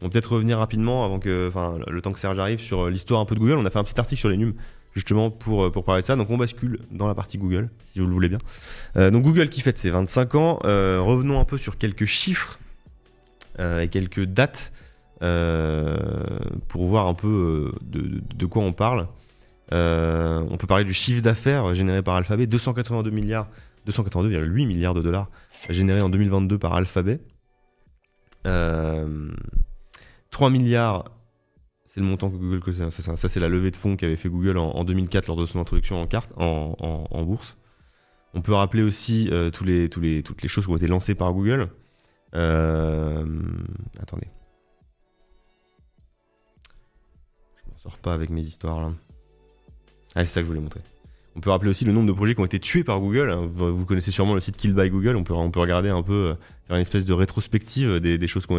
On va peut-être revenir rapidement, le temps que Serge arrive, sur l'histoire un peu de Google. On a fait un petit article sur les NUM, justement, pour parler de ça. Donc on bascule dans la partie Google, si vous le voulez bien. Donc Google qui fête ses 25 ans. Revenons un peu sur quelques chiffres et quelques dates pour voir un peu de quoi on parle. On peut parler du chiffre d'affaires généré par Alphabet, 282,8 milliards de dollars générés en 2022 par Alphabet. 3 milliards, c'est le montant que Google connaît. Ça c'est la levée de fonds qu'avait fait Google en 2004 lors de son introduction en bourse. On peut rappeler aussi toutes les choses qui ont été lancées par Google. Attendez. Je m'en sors pas avec mes histoires là. Ah, c'est ça que je voulais montrer. On peut rappeler aussi le nombre de projets qui ont été tués par Google. Vous connaissez sûrement le site Kill by Google. On peut regarder un peu, faire une espèce de rétrospective des choses qui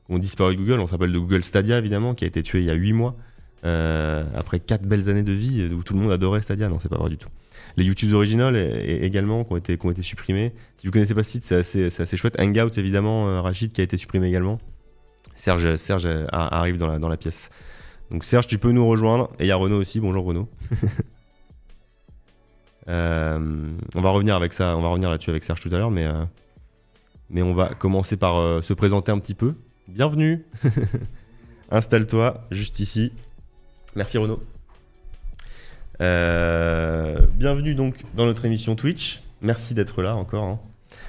ont disparu de Google. On se rappelle de Google Stadia, évidemment, qui a été tué il y a 8 mois. Après 4 belles années de vie où tout le monde adorait Stadia. Non, c'est pas vrai du tout. Les YouTube Originals également qui ont été supprimés. Si vous connaissez pas ce site, c'est assez chouette. Hangouts, évidemment, Rachid, qui a été supprimé également. Serge arrive dans la pièce. Donc Serge, tu peux nous rejoindre. Et il y a Renaud aussi. Bonjour Renaud. On va revenir là-dessus avec Serge tout à l'heure, mais on va commencer par se présenter un petit peu. Bienvenue. Installe-toi juste ici. Merci Renaud. Bienvenue donc dans notre émission Twitch. Merci d'être là encore. Hein.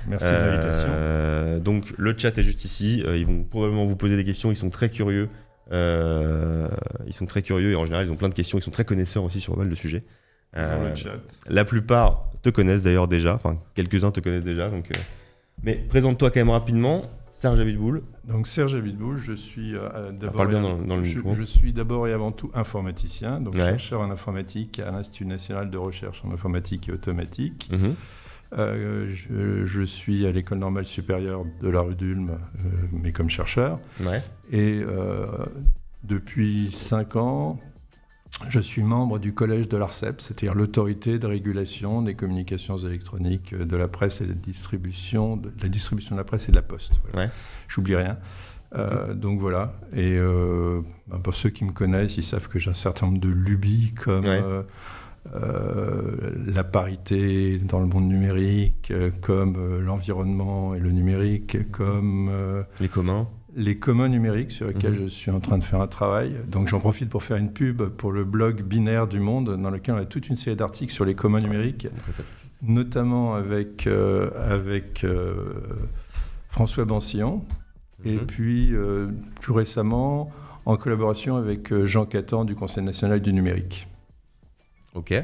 Merci de l'invitation. Donc le chat est juste ici. Ils vont probablement vous poser des questions. Ils sont très curieux. Et en général ils ont plein de questions. Ils sont très connaisseurs aussi sur pas mal de sujets. Le chat. La plupart te connaissent d'ailleurs déjà. Enfin, quelques-uns te connaissent déjà. Mais présente-toi quand même rapidement. Serge Abitboul. Donc Serge Abitboul, je suis je suis d'abord et avant tout informaticien, donc chercheur en informatique à l'Institut national de recherche en informatique et automatique. Je suis à l'école normale supérieure de la rue d'Ulm, mais comme chercheur. Et depuis 5 ans, je suis membre du collège de l'ARCEP, c'est-à-dire l'autorité de régulation des communications électroniques, de la presse et de la distribution de la presse et de la poste. Voilà. J'oublie rien. Donc voilà. Et pour ceux qui me connaissent, ils savent que j'ai un certain nombre de lubies comme la parité dans le monde numérique, comme l'environnement et le numérique, comme les communs numériques sur lesquels je suis en train de faire un travail. Donc j'en profite pour faire une pub pour le blog Binaire du Monde, dans lequel on a toute une série d'articles sur les communs numériques, notamment avec François Bansillon, et puis plus récemment en collaboration avec Jean Catan du Conseil national du numérique. Ok,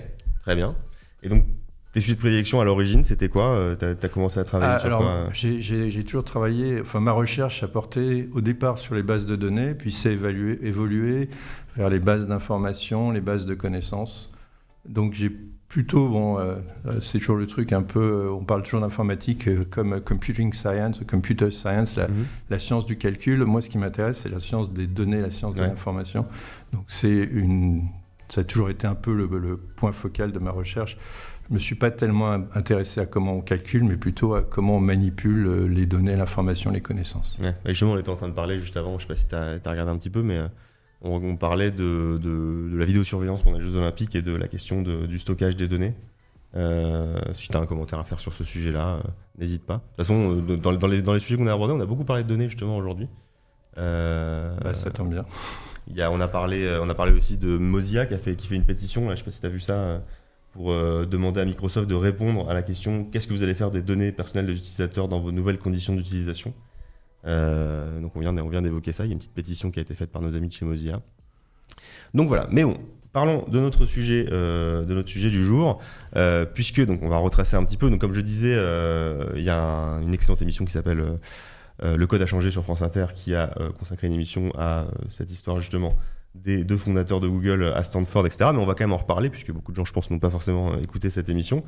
très bien. Et donc tes sujets de prédilection à l'origine, c'était quoi ? Tu as commencé à travailler sur quoi ? J'ai toujours travaillé, ma recherche a porté au départ sur les bases de données, puis c'est évolué vers les bases d'information, les bases de connaissances. Donc j'ai plutôt, c'est toujours le truc un peu, on parle toujours d'informatique comme computing science, computer science, la science du calcul. Moi, ce qui m'intéresse, c'est la science des données, la science de l'information. Donc ça a toujours été un peu le point focal de ma recherche. Je ne me suis pas tellement intéressé à comment on calcule, mais plutôt à comment on manipule les données, l'information, les connaissances. Justement, on était en train de parler juste avant, je ne sais pas si tu as regardé un petit peu, mais on parlait de la vidéosurveillance pendant les Jeux Olympiques et de la question du stockage des données. Si tu as un commentaire à faire sur ce sujet-là, n'hésite pas. De toute façon, dans les sujets qu'on a abordés, on a beaucoup parlé de données justement aujourd'hui. Ça tombe bien. On a parlé aussi de Mozilla qui fait une pétition, là, je ne sais pas si tu as vu ça, pour demander à Microsoft de répondre à la question « Qu'est-ce que vous allez faire des données personnelles des utilisateurs dans vos nouvelles conditions d'utilisation ?» Donc on vient d'évoquer ça, il y a une petite pétition qui a été faite par nos amis de chez Mozilla. Donc voilà, mais bon, parlons de notre sujet du jour, puisque donc, on va retracer un petit peu. Donc comme je disais, il y a une excellente émission qui s'appelle Le Code a changé sur France Inter qui a consacré une émission à cette histoire justement des 2 fondateurs de Google à Stanford, etc. Mais on va quand même en reparler, puisque beaucoup de gens, je pense, n'ont pas forcément écouté cette émission.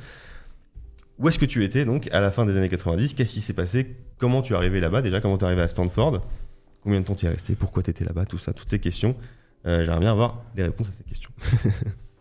Où est-ce que tu étais donc à la fin des années 90 ? Qu'est-ce qui s'est passé ? Comment tu es arrivé là-bas ? Déjà, comment tu es arrivé à Stanford ? Combien de temps tu y es resté ? Pourquoi tu étais là-bas ? Tout ça, toutes ces questions. J'aimerais bien avoir des réponses à ces questions.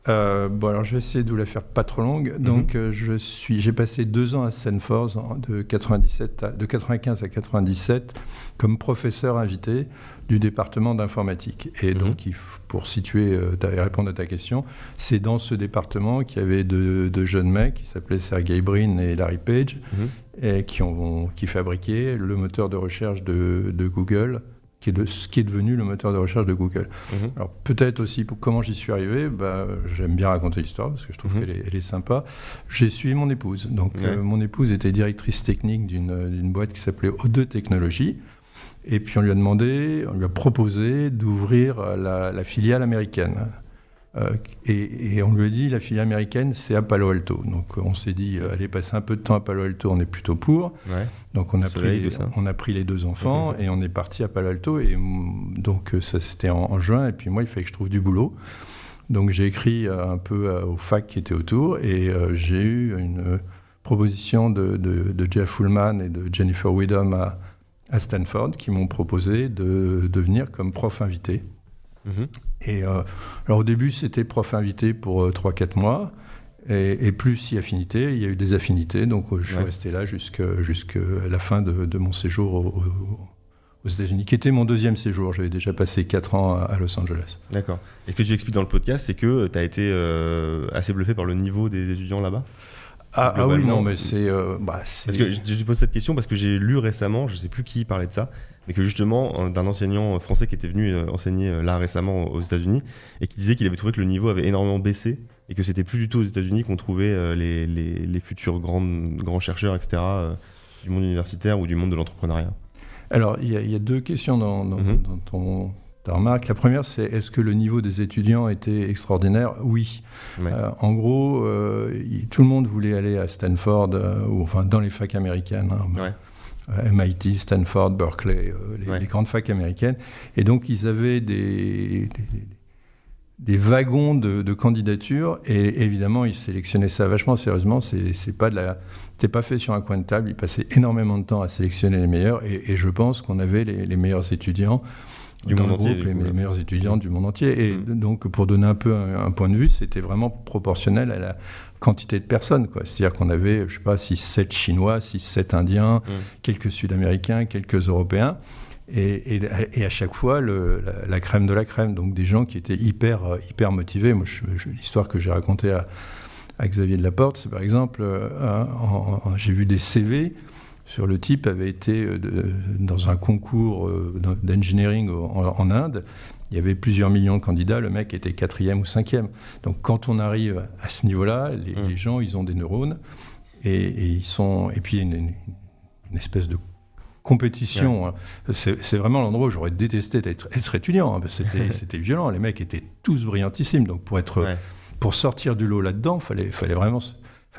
Alors je vais essayer de vous la faire pas trop longue. Donc j'ai passé 2 ans à Stanford de 95 à 97 comme professeur invité du département d'informatique. Et donc pour situer, répondre à ta question, c'est dans ce département qu'il y avait deux jeunes mecs qui s'appelaient Sergey Brin et Larry Page et qui fabriquaient le moteur de recherche de Google, ce qui est devenu le moteur de recherche de Google. Alors peut-être aussi pour comment j'y suis arrivé, j'aime bien raconter l'histoire parce que je trouve qu'elle est sympa. J'ai suivi mon épouse. Donc mon épouse était directrice technique d'une boîte qui s'appelait O2 Technologies. Et puis on lui a proposé d'ouvrir la filiale américaine. Et on lui a dit, la filiale américaine, c'est à Palo Alto. Donc on s'est dit, allez passer un peu de temps à Palo Alto, on est plutôt pour. Donc on a pris les 2 enfants et on est parti à Palo Alto. Et donc ça c'était en juin, et puis moi il fallait que je trouve du boulot. Donc j'ai écrit un peu aux facs qui étaient autour, et j'ai eu une proposition de Jeff Ullman et de Jennifer Widom à Stanford qui m'ont proposé de venir comme prof invité. Et alors au début c'était prof invité pour 3-4 mois, et plus si affinité, il y a eu des affinités, donc je suis resté là jusqu'à la fin de mon séjour aux États-Unis, qui était mon 2e séjour. J'avais déjà passé 4 ans à Los Angeles. D'accord. Et ce que tu expliques dans le podcast, c'est que tu as été assez bluffé par le niveau des étudiants là-bas. Ah oui, non, mais c'est... Parce que je pose cette question parce que j'ai lu récemment, je ne sais plus qui parlait de ça, mais que justement, d'un enseignant français qui était venu enseigner là récemment aux États-Unis, et qui disait qu'il avait trouvé que le niveau avait énormément baissé, et que c'était plus du tout aux États-Unis qu'on trouvait les futurs grands chercheurs, etc., du monde universitaire ou du monde de l'entrepreneuriat. Alors, il y a 2 questions dans ta remarque. La première, c'est est-ce que le niveau des étudiants était extraordinaire ? Oui. En gros, tout le monde voulait aller à Stanford, ou enfin dans les facs américaines. MIT, Stanford, Berkeley, les grandes facs américaines. Et donc, ils avaient des wagons de candidatures, et évidemment, ils sélectionnaient ça vachement sérieusement. C'était pas fait sur un coin de table. Ils passaient énormément de temps à sélectionner les meilleurs, et je pense qu'on avait les meilleurs étudiants du monde entier, les meilleurs étudiants du monde entier. Et donc, pour donner un peu un point de vue, c'était vraiment proportionnel à la quantité de personnes, quoi. C'est-à-dire qu'on avait, 6-7 Chinois, 6-7 Indiens, quelques Sud-Américains, quelques Européens, et à chaque fois, la crème de la crème. Donc, des gens qui étaient hyper motivés. Moi, l'histoire que j'ai racontée à Xavier Delaporte, c'est par exemple, j'ai vu des CV sur le type avait été dans un concours d'engineering en Inde. Il y avait plusieurs millions de candidats, le mec était 4e ou 5e. Donc quand on arrive à ce niveau-là, les gens, ils ont des neurones, et puis une espèce de compétition. C'est vraiment l'endroit où j'aurais détesté être étudiant. C'était violent, les mecs étaient tous brillantissimes. Donc pour sortir du lot là-dedans, fallait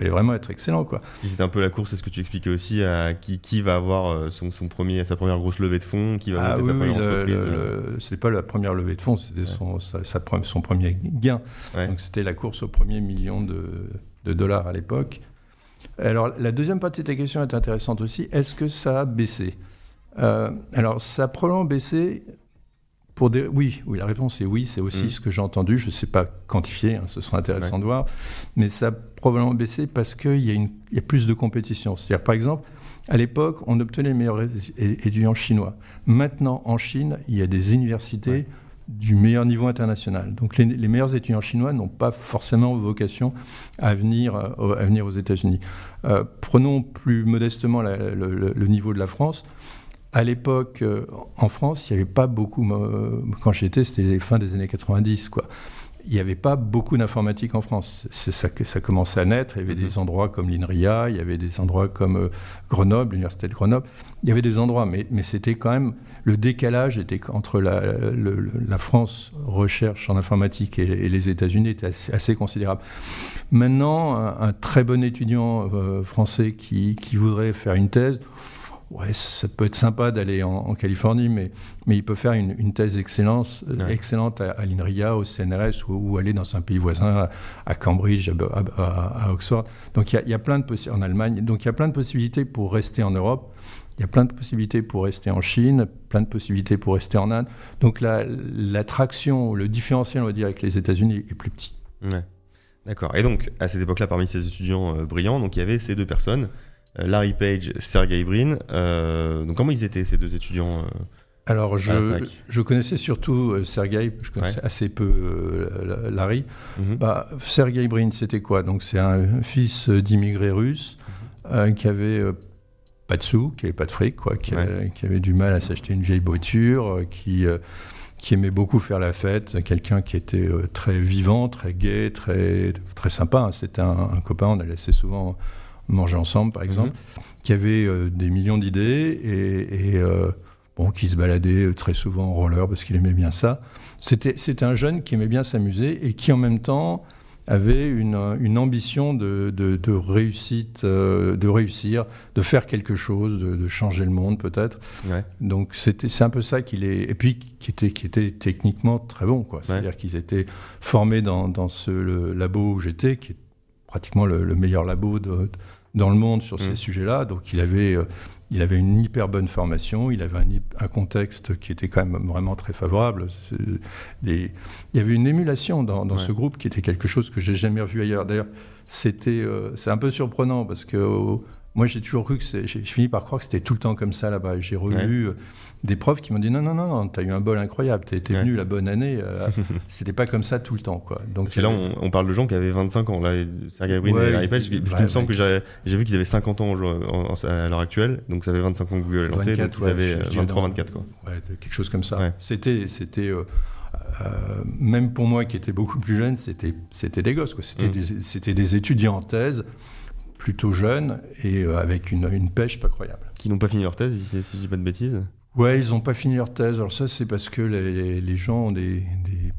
vraiment être excellent, quoi. C'était un peu la course, c'est ce que tu expliquais aussi, à qui va avoir sa première grosse levée de fonds, qui va monter sa première entreprise. C'est pas la première levée de fonds, c'était son premier gain. Donc c'était la course au premier million de dollars à l'époque. Alors la deuxième partie de ta question est intéressante aussi. Est-ce que ça a baissé ? Alors ça a probablement baissé. Oui, la réponse est oui, c'est aussi ce que j'ai entendu. Je ne sais pas quantifier, ce sera intéressant de voir, mais ça a probablement baissé parce qu'il y a plus de compétition. C'est-à-dire, par exemple, à l'époque, on obtenait les meilleurs étudiants chinois. Maintenant, en Chine, il y a des universités du meilleur niveau international. Donc les meilleurs étudiants chinois n'ont pas forcément vocation à venir aux États-Unis. Prenons plus modestement le niveau de la France. À l'époque, en France, il n'y avait pas beaucoup... Quand j'y étais, c'était les fins des années 90, quoi. Il n'y avait pas beaucoup d'informatique en France. C'est ça que ça commençait à naître. Il y avait des endroits comme l'INRIA, il y avait des endroits comme Grenoble, l'Université de Grenoble. Il y avait des endroits, mais c'était quand même... Le décalage était entre la France recherche en informatique et les États-Unis était assez considérable. Maintenant, un très bon étudiant français qui voudrait faire une thèse... Ouais, ça peut être sympa d'aller en Californie, mais il peut faire une thèse excellente à l'INRIA, au CNRS, ou aller dans un pays voisin, à Cambridge, à Oxford. Donc il y a plein de en Allemagne. Donc il y a plein de possibilités pour rester en Europe. Il y a plein de possibilités pour rester en Chine, plein de possibilités pour rester en Inde. Donc l'attraction, le différentiel, on va dire, avec les États-Unis est plus petit. Ouais. D'accord. Et donc, à cette époque-là, parmi ces étudiants brillants, donc il y avait ces deux personnes, Larry Page, Sergey Brin. Donc, comment ils étaient, ces deux étudiants Alors, à la fac? je connaissais surtout Sergey, je connaissais assez peu Larry. Mhm. Sergey Brin, c'était quoi? Donc, c'est un fils d'immigrés russes qui avait pas de sous, qui avait pas de fric, quoi, qui avait du mal à s'acheter une vieille voiture, qui aimait beaucoup faire la fête, quelqu'un qui était très vivant, très gai, très, très sympa. Hein. C'était un copain, on allait assez souvent manger ensemble, par exemple, qui avait des millions d'idées et qui se baladait très souvent en roller parce qu'il aimait bien ça. C'était un jeune qui aimait bien s'amuser et qui, en même temps, avait une ambition de réussite, de réussir, de faire quelque chose, de changer le monde peut-être. Ouais. Donc c'est un peu ça qu'il est, et puis qui était techniquement très bon, quoi. C'est-à-dire qu'ils étaient formés dans ce labo où j'étais, qui est pratiquement le meilleur labo dans le monde sur ces sujets-là. Donc il avait une hyper bonne formation, il avait un contexte qui était quand même vraiment très favorable. Il y avait une émulation dans ce groupe qui était quelque chose que j'ai jamais revu ailleurs. D'ailleurs, c'est un peu surprenant parce que moi j'ai toujours cru j'ai fini par croire que c'était tout le temps comme ça là-bas. J'ai revu des profs qui m'ont dit non, t'as eu un bol incroyable, t'es venu la bonne année. C'était pas comme ça tout le temps, quoi. Donc, parce que là, on parle de gens qui avaient 25 ans. Là, Sergey Brin et Larry Page, parce qu'il me semble que j'ai vu qu'ils avaient 50 ans à l'heure actuelle, donc ça fait 25 ans que Google est lancé, 24, donc ils avaient 23-24, quoi. Ouais, quelque chose comme ça. Ouais. C'était même pour moi qui étais beaucoup plus jeune, c'était des gosses, quoi. C'était des étudiants en thèse, plutôt jeunes et avec une pêche pas croyable. Qui n'ont pas fini leur thèse, si je dis pas de bêtises. Ouais, ils n'ont pas fini leur thèse. Alors ça, c'est parce que les gens ont des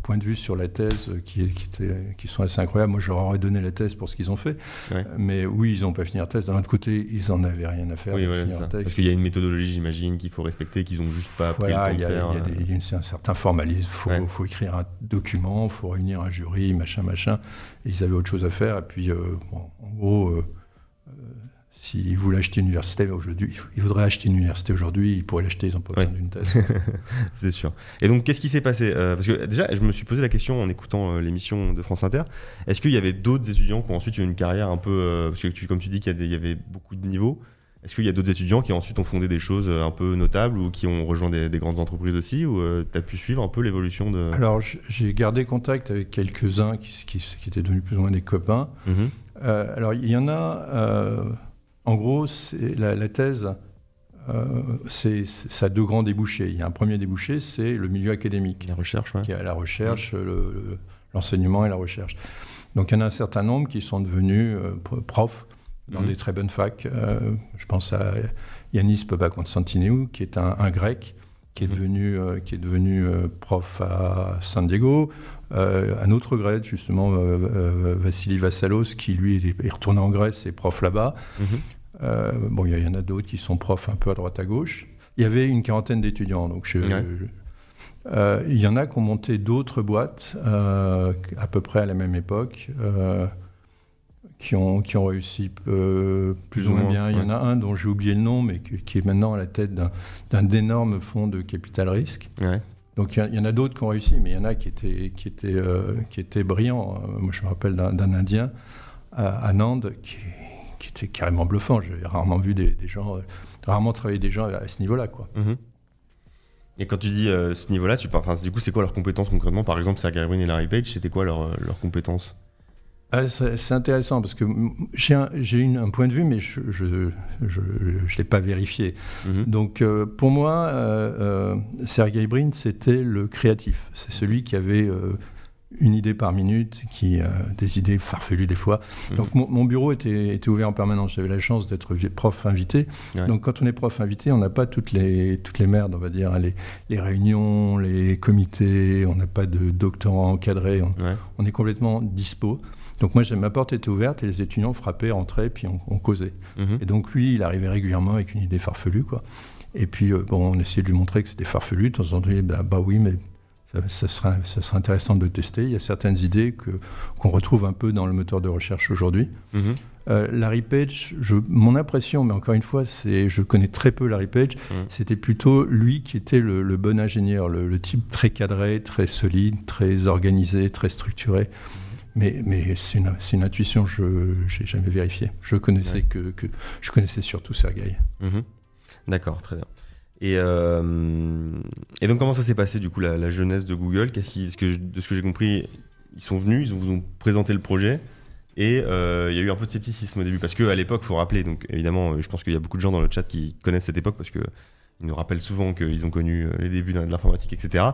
points de vue sur la thèse qui sont assez incroyables. Moi, je leur aurais donné la thèse pour ce qu'ils ont fait. Ouais. Mais oui, ils n'ont pas fini leur thèse. D'un autre côté, ils n'en avaient rien à faire. Oui, ouais, c'est ça. Parce qu'il y a une méthodologie, j'imagine, qu'il faut respecter, qu'ils n'ont juste pas pris le temps de faire. Il y a un certain formalisme. Il faut écrire un document, il faut réunir un jury, machin. Et ils avaient autre chose à faire. Et puis, en gros... S'ils voulaient acheter une université aujourd'hui, ils voudraient acheter une université aujourd'hui, ils pourraient l'acheter, ils n'ont pas besoin d'une thèse. C'est sûr. Et donc, qu'est-ce qui s'est passé parce que déjà, je me suis posé la question en écoutant l'émission de France Inter. Est-ce qu'il y avait d'autres étudiants qui ont ensuite eu une carrière un peu... parce que comme tu dis qu'il y avait beaucoup de niveaux. Est-ce qu'il y a d'autres étudiants qui ensuite ont fondé des choses un peu notables ou qui ont rejoint des grandes entreprises aussi, ou tu as pu suivre un peu l'évolution de... Alors, j'ai gardé contact avec quelques-uns qui étaient devenus plus ou moins des copains. Alors, il y en a... En gros, la thèse, ça a deux grands débouchés. Il y a un premier débouché, c'est le milieu académique. La recherche, qui est la recherche, l'enseignement et la recherche. Donc, il y en a un certain nombre qui sont devenus profs dans des très bonnes facs. Je pense à Yanis Papakonstantinou, qui est un grec, qui est devenu prof à San Diego. Un autre grec, justement, Vassili Vassalos, qui lui est retourné en Grèce et prof là-bas. Il y en a d'autres qui sont profs un peu à droite à gauche. Il y avait une quarantaine d'étudiants. Donc il y en a qui ont monté d'autres boîtes à peu près à la même époque, qui ont réussi plus ou moins bien. Il y en a un dont j'ai oublié le nom, mais qui est maintenant à la tête d'un énorme fonds de capital risque. Ouais. Donc il y en a d'autres qui ont réussi, mais il y en a qui étaient brillants. Moi, je me rappelle d'un Indien à Nantes qui était carrément bluffant. J'ai rarement vu rarement travaillé des gens à ce niveau-là, quoi. Et quand tu dis ce niveau-là, du coup, c'est quoi leurs compétences concrètement? Par exemple, Sergey Brin et Larry Page, c'était quoi leurs compétences? C'est intéressant parce que j'ai un point de vue, mais je l'ai pas vérifié. Donc pour moi, Sergey Brin, c'était le créatif. C'est celui qui avait une idée par minute, des idées farfelues des fois. Donc mon bureau était ouvert en permanence. J'avais la chance d'être prof invité. Ouais. Donc quand on est prof invité, on n'a pas toutes les merdes, on va dire, hein, les réunions, les comités, on n'a pas de doctorants encadrés. On est complètement dispo. Donc moi, ma porte était ouverte et les étudiants frappaient, rentraient, puis on causait. Et donc lui, il arrivait régulièrement avec une idée farfelue, quoi. Et puis on essayait de lui montrer que c'était farfelu. De temps en temps, il disait, bah oui, mais ça serait intéressant de tester. Il y a certaines idées qu'on retrouve un peu dans le moteur de recherche aujourd'hui. Larry Page, mon impression, mais encore une fois, je connais très peu Larry Page, c'était plutôt lui qui était le bon ingénieur, le type très cadré, très solide, très organisé, très structuré. Mais c'est une intuition, je n'ai jamais vérifié. Je connaissais je connaissais surtout Sergueï. D'accord, très bien. Et donc comment ça s'est passé du coup la jeunesse de Google? De ce que j'ai compris, ils sont venus, ils vous ont présenté le projet et il y a eu un peu de scepticisme au début parce qu'à l'époque, il faut rappeler, donc évidemment, je pense qu'il y a beaucoup de gens dans le chat qui connaissent cette époque parce que ils nous rappellent souvent qu'ils ont connu les débuts de l'informatique, etc.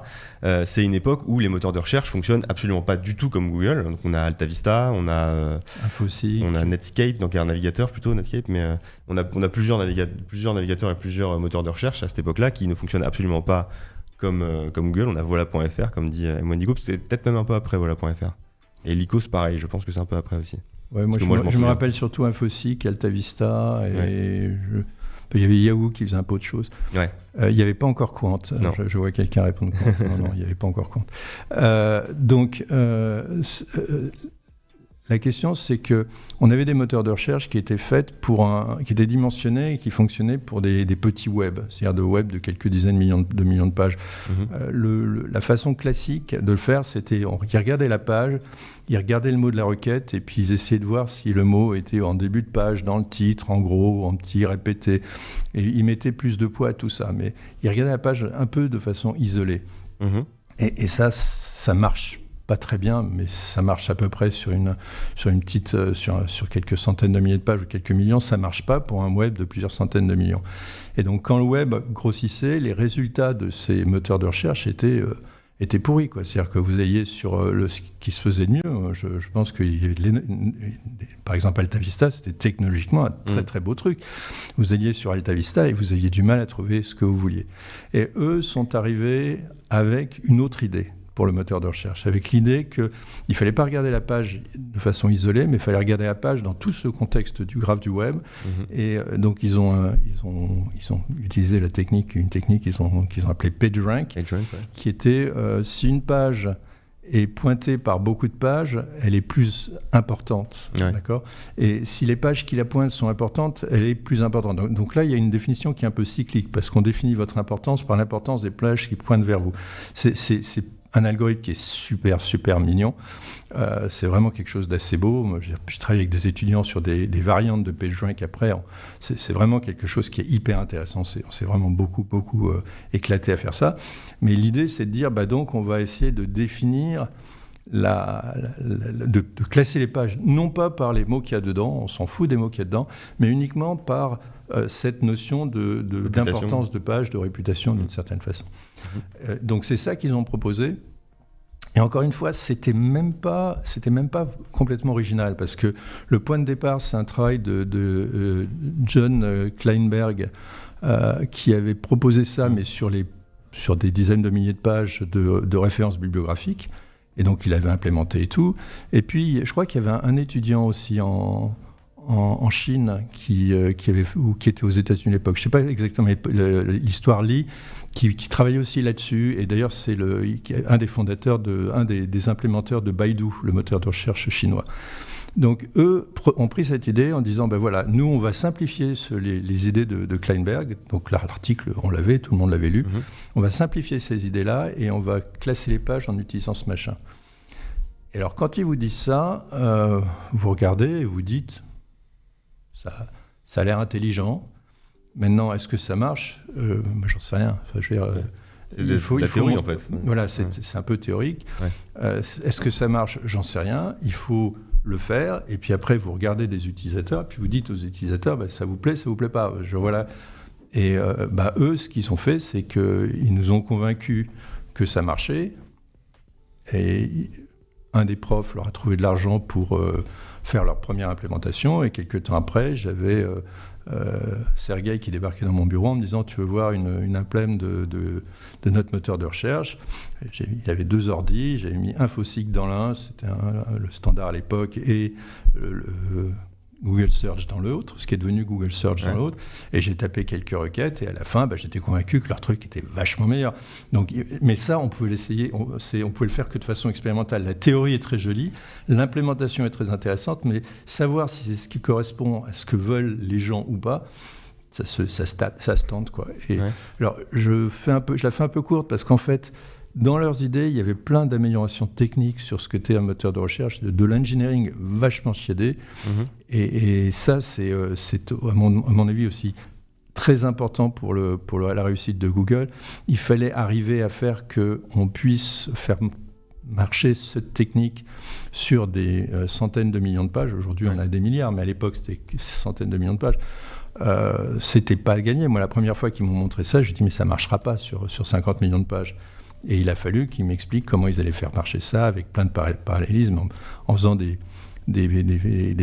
C'est une époque où les moteurs de recherche fonctionnent absolument pas du tout comme Google. Donc on a AltaVista, on a Infoseek, on a Netscape, donc un navigateur plutôt Netscape, mais on a plusieurs navigateurs et plusieurs moteurs de recherche à cette époque-là qui ne fonctionnent absolument pas comme Google. On a Voila.fr, comme dit M1 Group, c'est peut-être même un peu après Voila.fr. Et Lycos, pareil, je pense que c'est un peu après aussi. Ouais, moi je me rappelle surtout Infoseek, AltaVista et il y avait Yahoo qui faisait un peu de choses. Ouais. Il n'y avait pas encore Quant. Je vois quelqu'un répondre Quant. Non, il n'y avait pas encore Quant. La question, c'est qu'on avait des moteurs de recherche qui étaient faits qui étaient dimensionnés et qui fonctionnaient pour des petits web, c'est-à-dire de web de quelques dizaines de millions de pages. La façon classique de le faire, c'était ils regardaient la page, ils regardaient le mot de la requête et puis ils essayaient de voir si le mot était en début de page, dans le titre, en gros, en petit, répété. Et ils mettaient plus de poids à tout ça. Mais ils regardaient la page un peu de façon isolée. Et ça marche pas très bien, mais ça marche à peu près sur quelques centaines de milliers de pages ou quelques millions. Ça marche pas pour un web de plusieurs centaines de millions. Et donc, quand le web grossissait, les résultats de ces moteurs de recherche étaient pourris, quoi. C'est-à-dire que vous alliez sur ce qui se faisait de mieux. Je pense que par exemple, AltaVista, c'était technologiquement un très très beau truc. Vous alliez sur AltaVista et vous aviez du mal à trouver ce que vous vouliez. Et eux sont arrivés avec une autre idée pour le moteur de recherche, avec l'idée qu'il ne fallait pas regarder la page de façon isolée, mais il fallait regarder la page dans tout ce contexte du graphe du web. Et donc, ils ont utilisé une technique qu'ils ont appelée PageRank, qui était, si une page est pointée par beaucoup de pages, elle est plus importante. Ouais. D'accord ? Et si les pages qui la pointent sont importantes, elle est plus importante. Donc là, il y a une définition qui est un peu cyclique, parce qu'on définit votre importance par l'importance des pages qui pointent vers vous. C'est un algorithme qui est super, super mignon. C'est vraiment quelque chose d'assez beau. Moi, je travaille avec des étudiants sur des variantes de PageRank après. C'est vraiment quelque chose qui est hyper intéressant. On s'est vraiment beaucoup éclaté à faire ça. Mais l'idée, c'est de dire, donc, on va essayer de définir, de classer les pages, non pas par les mots qu'il y a dedans, on s'en fout des mots qu'il y a dedans, mais uniquement par cette notion d'importance de page, de réputation d'une certaine façon. Donc c'est ça qu'ils ont proposé. Et encore une fois, c'était même pas complètement original, parce que le point de départ, c'est un travail de John Kleinberg qui avait proposé ça, mais sur des dizaines de milliers de pages de références bibliographiques. Et donc il avait implémenté et tout. Et puis je crois qu'il y avait un étudiant aussi en Chine qui était aux États-Unis à l'époque. Je ne sais pas exactement, mais l'histoire lit, qui travaillait aussi là-dessus. Et d'ailleurs, c'est un des fondateurs, un des implémenteurs de Baidu, le moteur de recherche chinois. Donc, eux ont pris cette idée en disant, voilà, nous, on va simplifier les idées de Kleinberg. Donc, l'article, on l'avait, tout le monde l'avait lu. On va simplifier ces idées-là et on va classer les pages en utilisant ce machin. Et alors, quand ils vous disent ça, vous regardez et vous dites, ça a l'air intelligent. Maintenant, est-ce que ça marche ? J'en sais rien. Enfin, je veux dire, c'est la théorie, en fait. Voilà, c'est un peu théorique. Ouais. Est-ce que ça marche ? J'en sais rien. Il faut le faire. Et puis après, vous regardez des utilisateurs. Puis vous dites aux utilisateurs, ça vous plaît pas. Voilà. Et eux, ce qu'ils ont fait, c'est qu'ils nous ont convaincus que ça marchait. Et un des profs leur a trouvé de l'argent pour faire leur première implémentation. Et quelques temps après, j'avais Sergueï qui débarquait dans mon bureau en me disant, tu veux voir une implème de notre moteur de recherche. Il avait 2 ordis, j'avais mis Infoseek dans l'un, c'était le standard à l'époque, et le Google Search dans l'autre, ce qui est devenu Google Search dans l'autre, et j'ai tapé quelques requêtes, et à la fin, j'étais convaincu que leur truc était vachement meilleur. Donc, mais ça, on pouvait l'essayer, on pouvait le faire que de façon expérimentale. La théorie est très jolie, l'implémentation est très intéressante, mais savoir si c'est ce qui correspond à ce que veulent les gens ou pas, ça se tente, quoi. Et alors, je la fais un peu courte, parce qu'en fait, dans leurs idées, il y avait plein d'améliorations techniques sur ce qu'était un moteur de recherche, de l'engineering vachement chiadé. Et ça, c'est à mon avis aussi très important pour la réussite de Google. Il fallait arriver à faire qu'on puisse faire marcher cette technique sur des centaines de millions de pages. Aujourd'hui, on a des milliards, mais à l'époque, c'était centaines de millions de pages. C'était pas gagné. Moi, la première fois qu'ils m'ont montré ça, j'ai dit mais ça marchera pas sur 50 millions de pages. Et il a fallu qu'ils m'expliquent comment ils allaient faire marcher ça avec plein de parallélismes, en faisant des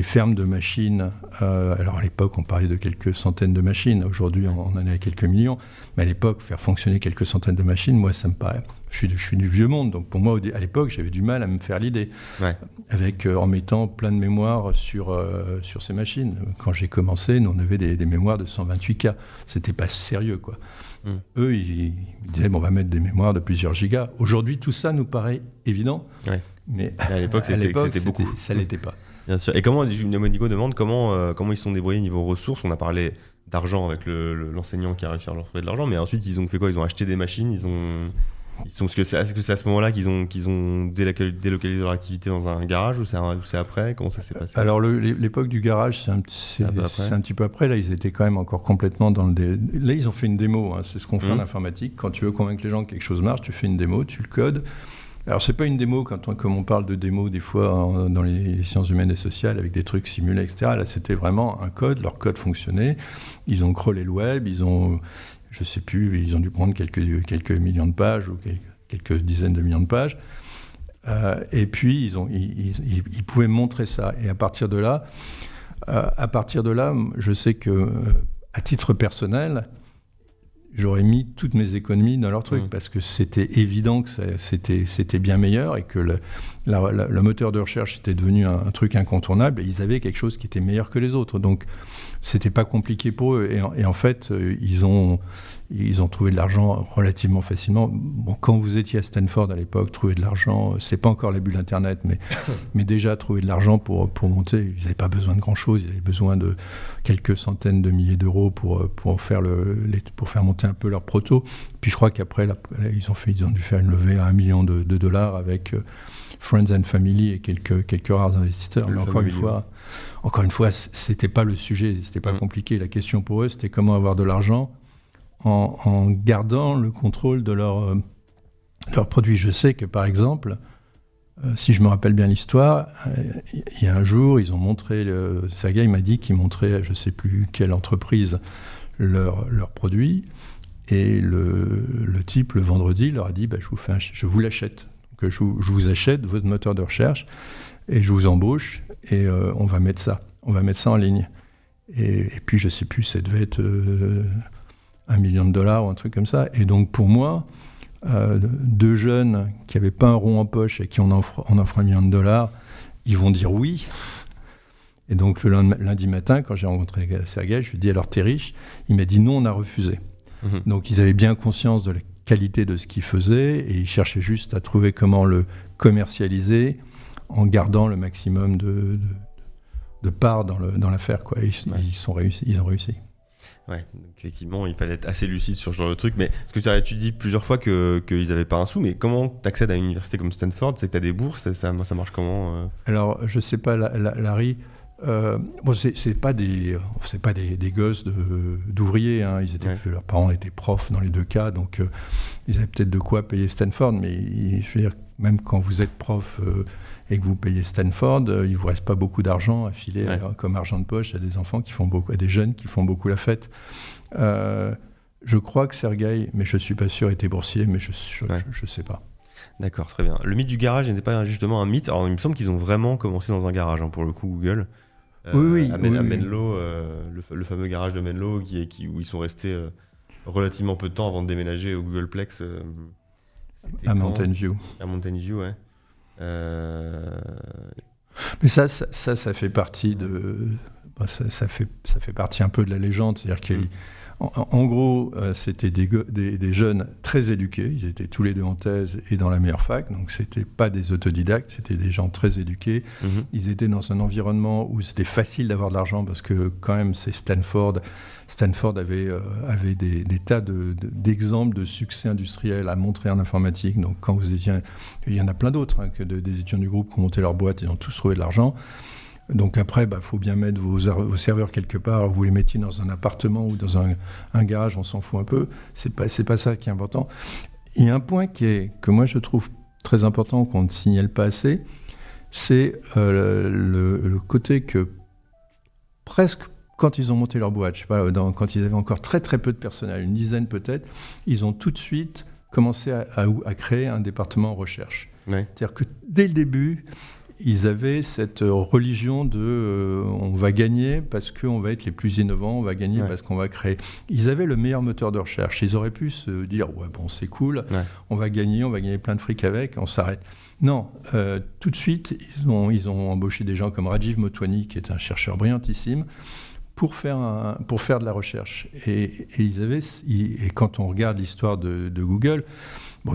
fermes de machines. Alors à l'époque, on parlait de quelques centaines de machines. Aujourd'hui, on en est à quelques millions. Mais à l'époque, faire fonctionner quelques centaines de machines, moi, ça me paraît... Je suis du vieux monde, donc pour moi, à l'époque, j'avais du mal à me faire l'idée. En mettant plein de mémoire sur ces machines. Quand j'ai commencé, nous, on avait des mémoires de 128K. C'était pas sérieux, quoi. Eux, ils disaient, on va mettre des mémoires de plusieurs gigas. Aujourd'hui, tout ça nous paraît évident. Mais à l'époque, c'était beaucoup. Ça l'était pas. Bien sûr. Et comment, Monico demande comment ils sont débrouillés niveau ressources. On a parlé d'argent avec l'enseignant qui a réussi à leur trouver de l'argent, mais ensuite, ils ont fait quoi? Ils ont acheté des machines, est-ce que c'est à ce moment-là qu'ils ont délocalisé leur activité dans un garage ou c'est après? Comment ça s'est passé? Alors l'époque du garage, c'est un petit peu après. Là, ils étaient quand même encore complètement dans le... Là, ils ont fait une démo. C'est ce qu'on fait en informatique. Quand tu veux convaincre les gens que quelque chose marche, tu fais une démo, tu le codes. Alors, c'est pas une démo, comme on parle de démo des fois dans les sciences humaines et sociales, avec des trucs simulés, etc. Là, c'était vraiment un code. Leur code fonctionnait. Ils ont crawlé le web. Je sais plus, ils ont dû prendre quelques millions de pages ou quelques dizaines de millions de pages. Et puis, ils pouvaient montrer ça. Et à partir de là, je sais que, à titre personnel, j'aurais mis toutes mes économies dans leur truc parce que c'était évident que c'était bien meilleur et que le moteur de recherche était devenu un truc incontournable et ils avaient quelque chose qui était meilleur que les autres. Donc, c'était pas compliqué pour eux. Et en fait, ils ont trouvé de l'argent relativement facilement. Bon, quand vous étiez à Stanford à l'époque, trouver de l'argent, c'est pas encore la bulle Internet, mais déjà trouver de l'argent pour monter, ils n'avaient pas besoin de grand-chose. Ils avaient besoin de quelques centaines de milliers d'euros pour faire monter un peu leur proto. Puis je crois qu'après, ils ont dû faire une levée à $1 million avec Friends and Family et quelques rares investisseurs. Mais encore une fois, c'était pas le sujet, c'était pas compliqué. La question pour eux, c'était comment avoir de l'argent en gardant le contrôle de leurs produits. Je sais que, par exemple, si je me rappelle bien l'histoire, il y a un jour, ils ont montré, Sergey m'a dit qu'ils montraient, je ne sais plus quelle entreprise, leurs produits, et le type, le vendredi, leur a dit, je vous l'achète. Donc, je vous achète votre moteur de recherche, et je vous embauche, et on va mettre ça en ligne. Et puis, je ne sais plus, ça devait être... $1 million ou un truc comme ça. Et donc, pour moi, deux jeunes qui n'avaient pas un rond en poche et qui on offre $1 million, ils vont dire oui. Et donc, le lundi matin, quand j'ai rencontré Sergey, je lui ai dit, alors, t'es riche? Il m'a dit non, on a refusé. Donc, ils avaient bien conscience de la qualité de ce qu'ils faisaient et ils cherchaient juste à trouver comment le commercialiser en gardant le maximum de parts dans l'affaire, quoi. Ils ont réussi. Ouais, donc effectivement, il fallait être assez lucide sur ce genre de truc. Mais ce que tu dis plusieurs fois qu'ils n'avaient pas un sou, mais comment tu accèdes à une université comme Stanford? C'est que tu as des bourses, ça marche comment Alors, je sais pas, Larry. C'est pas des gosses d'ouvriers. Hein. Leurs parents étaient profs dans les deux cas, donc ils avaient peut-être de quoi payer Stanford. Mais je veux dire, même quand vous êtes prof et que vous payez Stanford, il vous reste pas beaucoup d'argent à filer comme argent de poche à des enfants à des jeunes qui font beaucoup la fête. Je crois que Sergey, mais je suis pas sûr, était boursier, mais je sais pas. D'accord, très bien. Le mythe du garage n'était pas justement un mythe. Alors il me semble qu'ils ont vraiment commencé dans un garage, pour le coup, Google. Oui. À Menlo, le fameux garage de Menlo où ils sont restés relativement peu de temps avant de déménager au Googleplex. À Mountain View. À Mountain View, ouais. Mais ça fait partie ça fait partie un peu de la légende. C'est-à-dire En gros, c'était des jeunes très éduqués. Ils étaient tous les deux en thèse et dans la meilleure fac. Donc, ce n'étaient pas des autodidactes, c'était des gens très éduqués. Ils étaient dans un environnement où c'était facile d'avoir de l'argent parce que, quand même, c'est Stanford. Stanford avait des tas d'exemples de succès industriel à montrer en informatique. Donc, quand vous étiez... Il y en a plein d'autres, des étudiants du groupe qui ont monté leur boîte et ont tous trouvé de l'argent. Donc après, faut bien mettre vos serveurs quelque part. Alors vous les mettiez dans un appartement ou dans un garage, on s'en fout un peu. C'est pas ça qui est important. Il y a un point que moi je trouve très important, qu'on ne signale pas assez, c'est le côté que presque quand ils ont monté leur boîte, je sais pas, quand ils avaient encore très très peu de personnel, une dizaine peut-être, ils ont tout de suite commencé à créer un département en recherche. Ouais. C'est-à-dire que dès le début, ils avaient cette religion de on va gagner parce qu'on va être les plus innovants, on va gagner parce qu'on va créer. Ils avaient le meilleur moteur de recherche. Ils auraient pu se dire c'est cool, on va gagner plein de fric avec, on s'arrête. Non, tout de suite, ils ont embauché des gens comme Rajiv Motwani, qui est un chercheur brillantissime, pour faire de la recherche. Et quand on regarde l'histoire de Google,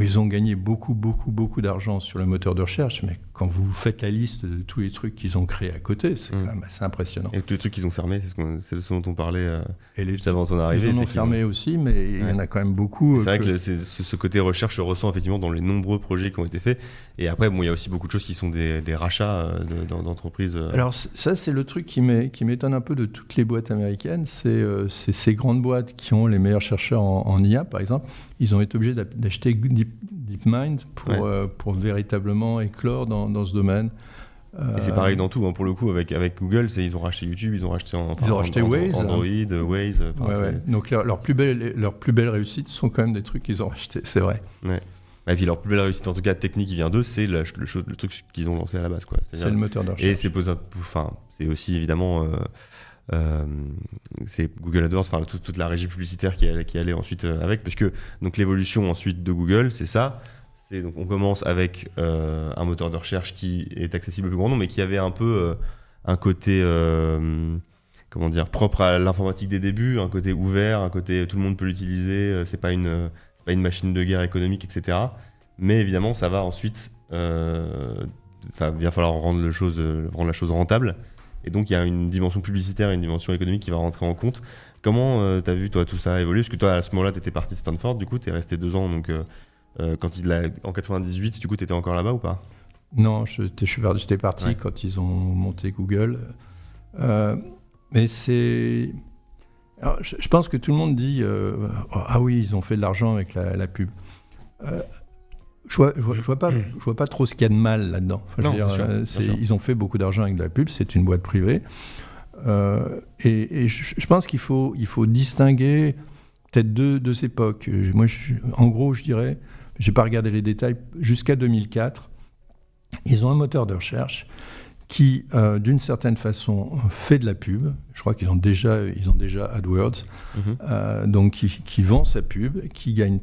ils ont gagné beaucoup d'argent sur le moteur de recherche, mais quand vous faites la liste de tous les trucs qu'ils ont créés à côté, c'est quand même assez impressionnant. Et tous les trucs qu'ils ont fermés, c'est ce dont on parlait juste avant ton arrivée. Ils en ont fermé aussi, mais il y en a quand même beaucoup. C'est vrai que ce côté recherche se ressent effectivement dans les nombreux projets qui ont été faits. Et après, il y a aussi beaucoup de choses qui sont des rachats d'entreprises. Alors ça, c'est le truc qui m'étonne un peu de toutes les boîtes américaines. C'est ces grandes boîtes qui ont les meilleurs chercheurs en IA, par exemple. Ils ont été obligés d'acheter DeepMind pour véritablement éclore dans ce domaine. Et c'est pareil dans tout, pour le coup, avec Google, ils ont racheté YouTube, ils ont racheté Waze, Android, Waze. Donc leurs plus belles réussites sont quand même des trucs qu'ils ont rachetés, c'est vrai. Ouais. Et puis leur plus belle réussite, en tout cas technique, qui vient d'eux, c'est le truc qu'ils ont lancé à la base, quoi. C'est le moteur de recherche. Et c'est aussi évidemment... c'est Google AdWords, toute la régie publicitaire qui allait ensuite avec, parce que donc l'évolution ensuite de Google, c'est ça. Donc on commence avec un moteur de recherche qui est accessible au plus grand nombre, mais qui avait un peu un côté propre à l'informatique des débuts, un côté ouvert, un côté tout le monde peut l'utiliser, c'est pas une machine de guerre économique, etc. Mais évidemment, ça va ensuite, bien falloir rendre la chose rentable. Et donc, il y a une dimension publicitaire et une dimension économique qui va rentrer en compte. Comment tu as vu, toi, tout ça évoluer ? Parce que toi, à ce moment-là, tu étais parti de Stanford, du coup, tu es resté 2 ans. Donc, en 98, du coup, tu étais encore là-bas ou pas ? Non, j'étais parti quand ils ont monté Google. Mais c'est... Alors, je pense que tout le monde dit ah oui, ils ont fait de l'argent avec la pub. Je vois pas trop ce qu'il y a de mal là-dedans. Ils ont fait beaucoup d'argent avec de la pub, c'est une boîte privée. Et je pense qu'il faut distinguer peut-être deux époques. En gros, je dirais, je n'ai pas regardé les détails, jusqu'à 2004, ils ont un moteur de recherche qui, d'une certaine façon, fait de la pub. Je crois qu'ils ont déjà AdWords, donc qui vend sa pub, qui gagne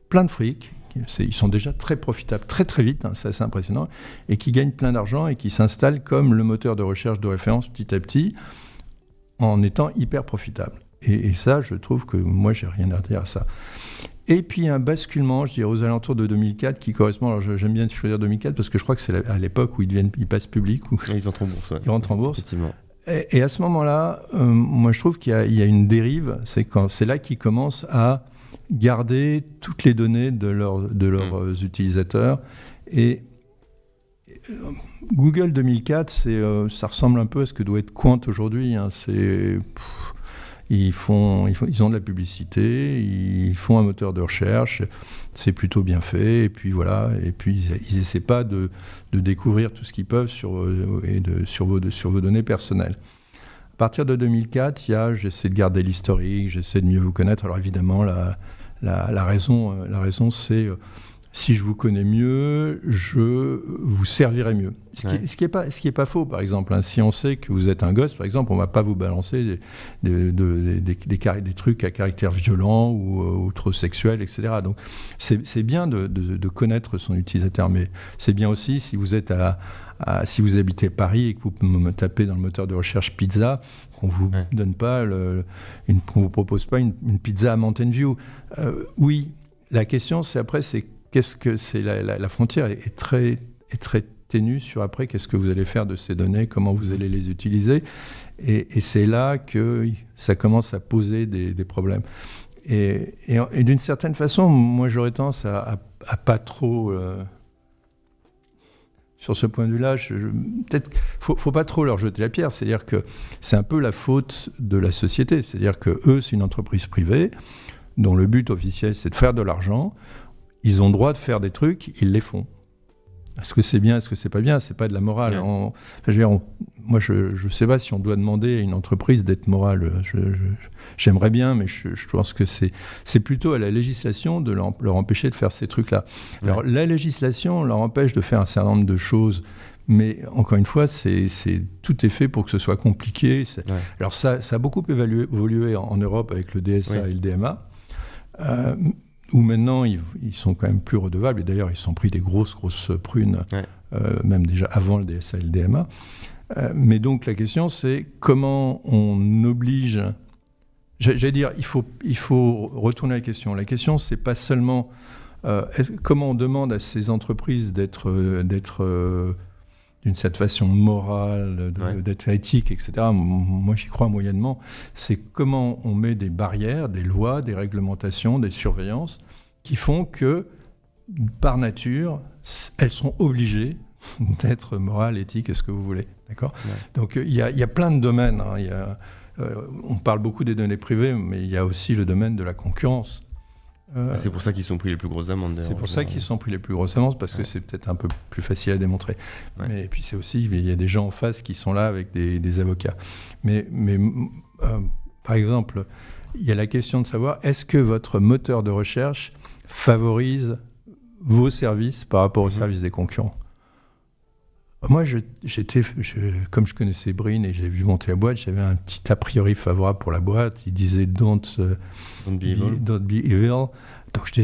plein de fric. Ils sont déjà très profitables, très très vite, c'est assez impressionnant, et qui gagnent plein d'argent et qui s'installent comme le moteur de recherche de référence petit à petit, en étant hyper profitables. Et ça, je trouve que moi, j'ai rien à dire à ça. Et puis un basculement, je dirais, aux alentours de 2004, qui correspond, alors j'aime bien choisir 2004, parce que je crois que c'est à l'époque où ils passent publics. Ils entrent en bourse. Ils rentrent en bourse. Effectivement. Et à ce moment-là, moi je trouve qu'il y a une dérive, c'est là qu'ils commencent à garder toutes les données de leurs utilisateurs. Et Google 2004, ça ressemble un peu à ce que doit être Quant aujourd'hui. Ils ont de la publicité, ils font un moteur de recherche, c'est plutôt bien fait, et puis voilà. Et puis ils essaient pas de découvrir tout ce qu'ils peuvent sur vos données personnelles. À partir de 2004, j'essaie de garder l'historique, j'essaie de mieux vous connaître. Alors évidemment, la raison, c'est si je vous connais mieux, je vous servirai mieux. Ce qui est pas faux, par exemple. Si on sait que vous êtes un gosse, par exemple, on ne va pas vous balancer des trucs à caractère violent ou trop sexuel, etc. Donc, c'est bien de connaître son utilisateur, mais c'est bien aussi si vous êtes si vous habitez Paris et que vous me tapez dans le moteur de recherche pizza, qu'on vous donne pas qu'on vous propose pas une pizza à Mountain View. Oui, la question c'est qu'est-ce que c'est la frontière est très ténue sur après qu'est-ce que vous allez faire de ces données, comment vous allez les utiliser, et c'est là que ça commence à poser des problèmes. Et d'une certaine façon, moi j'aurais tendance à pas trop sur ce point de vue-là, peut-être faut pas trop leur jeter la pierre. C'est-à-dire que c'est un peu la faute de la société. C'est-à-dire que eux, c'est une entreprise privée dont le but officiel, c'est de faire de l'argent. Ils ont le droit de faire des trucs, ils les font. Est-ce que c'est bien, est-ce que c'est pas bien ? C'est pas de la morale. Moi, je sais pas si on doit demander à une entreprise d'être morale. J'aimerais bien, mais je pense que c'est plutôt à la législation de leur empêcher de faire ces trucs-là. Ouais. Alors, la législation leur empêche de faire un certain nombre de choses, mais encore une fois, tout est fait pour que ce soit compliqué. Ouais. Alors, ça a beaucoup évolué en Europe avec le DSA et le DMA. Où maintenant, ils sont quand même plus redevables. Et d'ailleurs, ils se sont pris des grosses prunes, même déjà avant le DSA et le DMA. Mais donc, la question, c'est comment on oblige... J'allais dire, il faut retourner à la question. La question, c'est pas seulement comment on demande à ces entreprises d'être d'une certaine façon morale, d'être éthique, etc. Moi, j'y crois moyennement. C'est comment on met des barrières, des lois, des réglementations, des surveillances qui font que, par nature, elles sont obligées d'être morales, éthiques, et ce que vous voulez. D'accord ? Donc, il y a plein de domaines. On parle beaucoup des données privées, mais il y a aussi le domaine de la concurrence. C'est pour ça qu'ils sont pris les plus grosses amendes. C'est pour ça qu'ils sont pris les plus grosses amendes, parce que c'est peut-être un peu plus facile à démontrer. Et puis c'est aussi, il y a des gens en face qui sont là avec des avocats. Mais par exemple, il y a la question de savoir, est-ce que votre moteur de recherche favorise vos services par rapport aux services des concurrents ? Moi, comme je connaissais Brin et j'ai vu monter la boîte, j'avais un petit a priori favorable pour la boîte. Il disait don't be evil. Donc je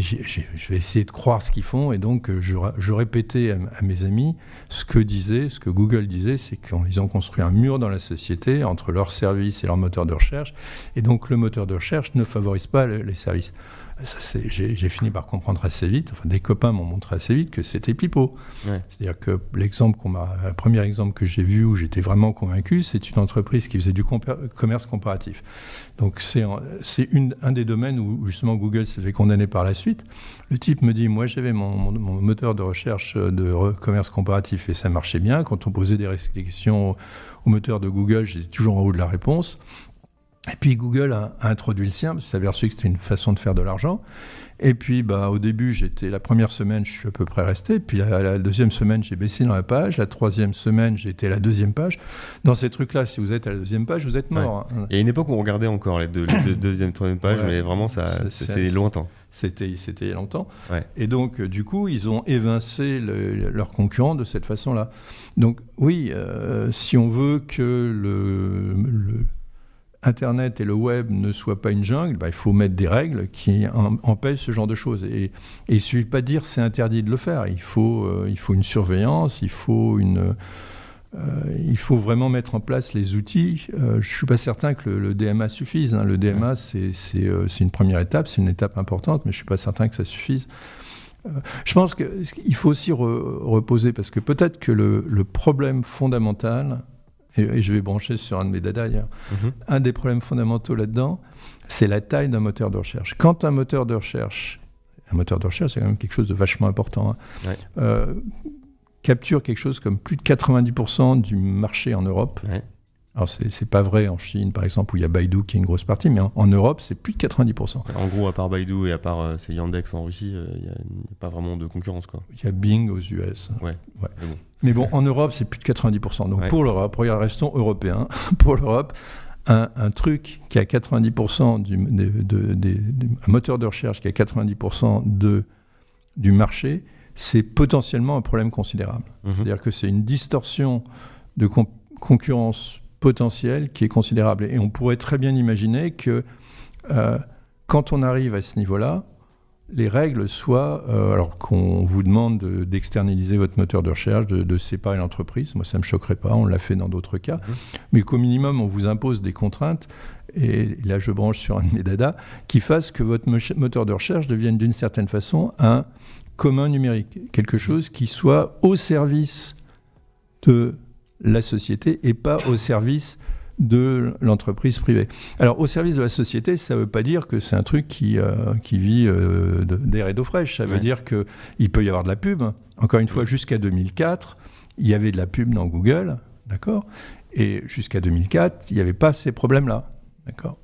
vais essayer de croire ce qu'ils font. Et donc je répétais à mes amis ce que Google disait, c'est qu'ils ont construit un mur dans la société entre leurs services et leur moteur de recherche. Et donc le moteur de recherche ne favorise pas les services. Ça, j'ai fini par comprendre assez vite, des copains m'ont montré assez vite que c'était pipeau. C'est-à-dire que le premier exemple que j'ai vu où j'étais vraiment convaincu, c'est une entreprise qui faisait du commerce comparatif. Donc c'est un des domaines où justement Google s'est fait condamner par la suite. Le type me dit, moi j'avais mon moteur de recherche de commerce comparatif et ça marchait bien. Quand on posait des questions au moteur de Google, j'étais toujours en haut de la réponse. Et puis Google a introduit le sien, parce qu'il s'est aperçu que c'était une façon de faire de l'argent. Et puis au début, la première semaine, je suis à peu près resté. Puis la deuxième semaine, j'ai baissé dans la page. La troisième semaine, j'étais à la deuxième page. Dans ces trucs-là, si vous êtes à la deuxième page, vous êtes mort. Ouais. Il y a une époque où on regardait encore les deuxième, troisième pages, mais vraiment, c'est lointain. C'était il y a longtemps. Ouais. Et donc, du coup, ils ont évincé leurs concurrents de cette façon-là. Donc, oui, si on veut que Internet et le web ne soient pas une jungle, il faut mettre des règles qui empêchent ce genre de choses. Et il ne suffit pas de dire c'est interdit de le faire. Il faut une surveillance, il faut vraiment mettre en place les outils. Je ne suis pas certain que le DMA suffise. Le DMA, c'est une première étape, c'est une étape importante, mais je ne suis pas certain que ça suffise. Je pense qu'il faut aussi reposer, parce que peut-être que le problème fondamental... Et je vais brancher sur un de mes dadas d'ailleurs. Un des problèmes fondamentaux là-dedans, c'est la taille d'un moteur de recherche. Quand un moteur de recherche, c'est quand même quelque chose de vachement important, capture quelque chose comme plus de 90% du marché en Europe. Alors, c'est pas vrai en Chine, par exemple, où il y a Baidu qui est une grosse partie, mais en Europe, c'est plus de 90%. En gros, à part Baidu et à part c'est Yandex en Russie, il n'y a pas vraiment de concurrence, quoi. Il y a Bing aux US. Mais bon, en Europe, c'est plus de 90%. Donc pour l'Europe, restons européens, pour l'Europe, un truc qui a 90% un moteur de recherche qui a 90% de du marché, c'est potentiellement un problème considérable. Mhm. C'est-à-dire que c'est une distorsion de concurrence potentielle qui est considérable. Et on pourrait très bien imaginer que quand on arrive à ce niveau-là, les règles soient, alors qu'on vous demande d'externaliser votre moteur de recherche, de séparer l'entreprise, moi ça ne me choquerait pas, on l'a fait dans d'autres cas, mais qu'au minimum on vous impose des contraintes, et là je branche sur un de mes dadas, qui fassent que votre moteur de recherche devienne d'une certaine façon un commun numérique, quelque chose qui soit au service de la société et pas au service de l'entreprise privée. Alors, au service de la société, ça ne veut pas dire que c'est un truc qui vit d'air et d'eau fraîche. Ça veut dire qu'il peut y avoir de la pub. Encore une fois, jusqu'à 2004, il y avait de la pub dans Google, d'accord ? Et jusqu'à 2004, il n'y avait pas ces problèmes-là, d'accord ?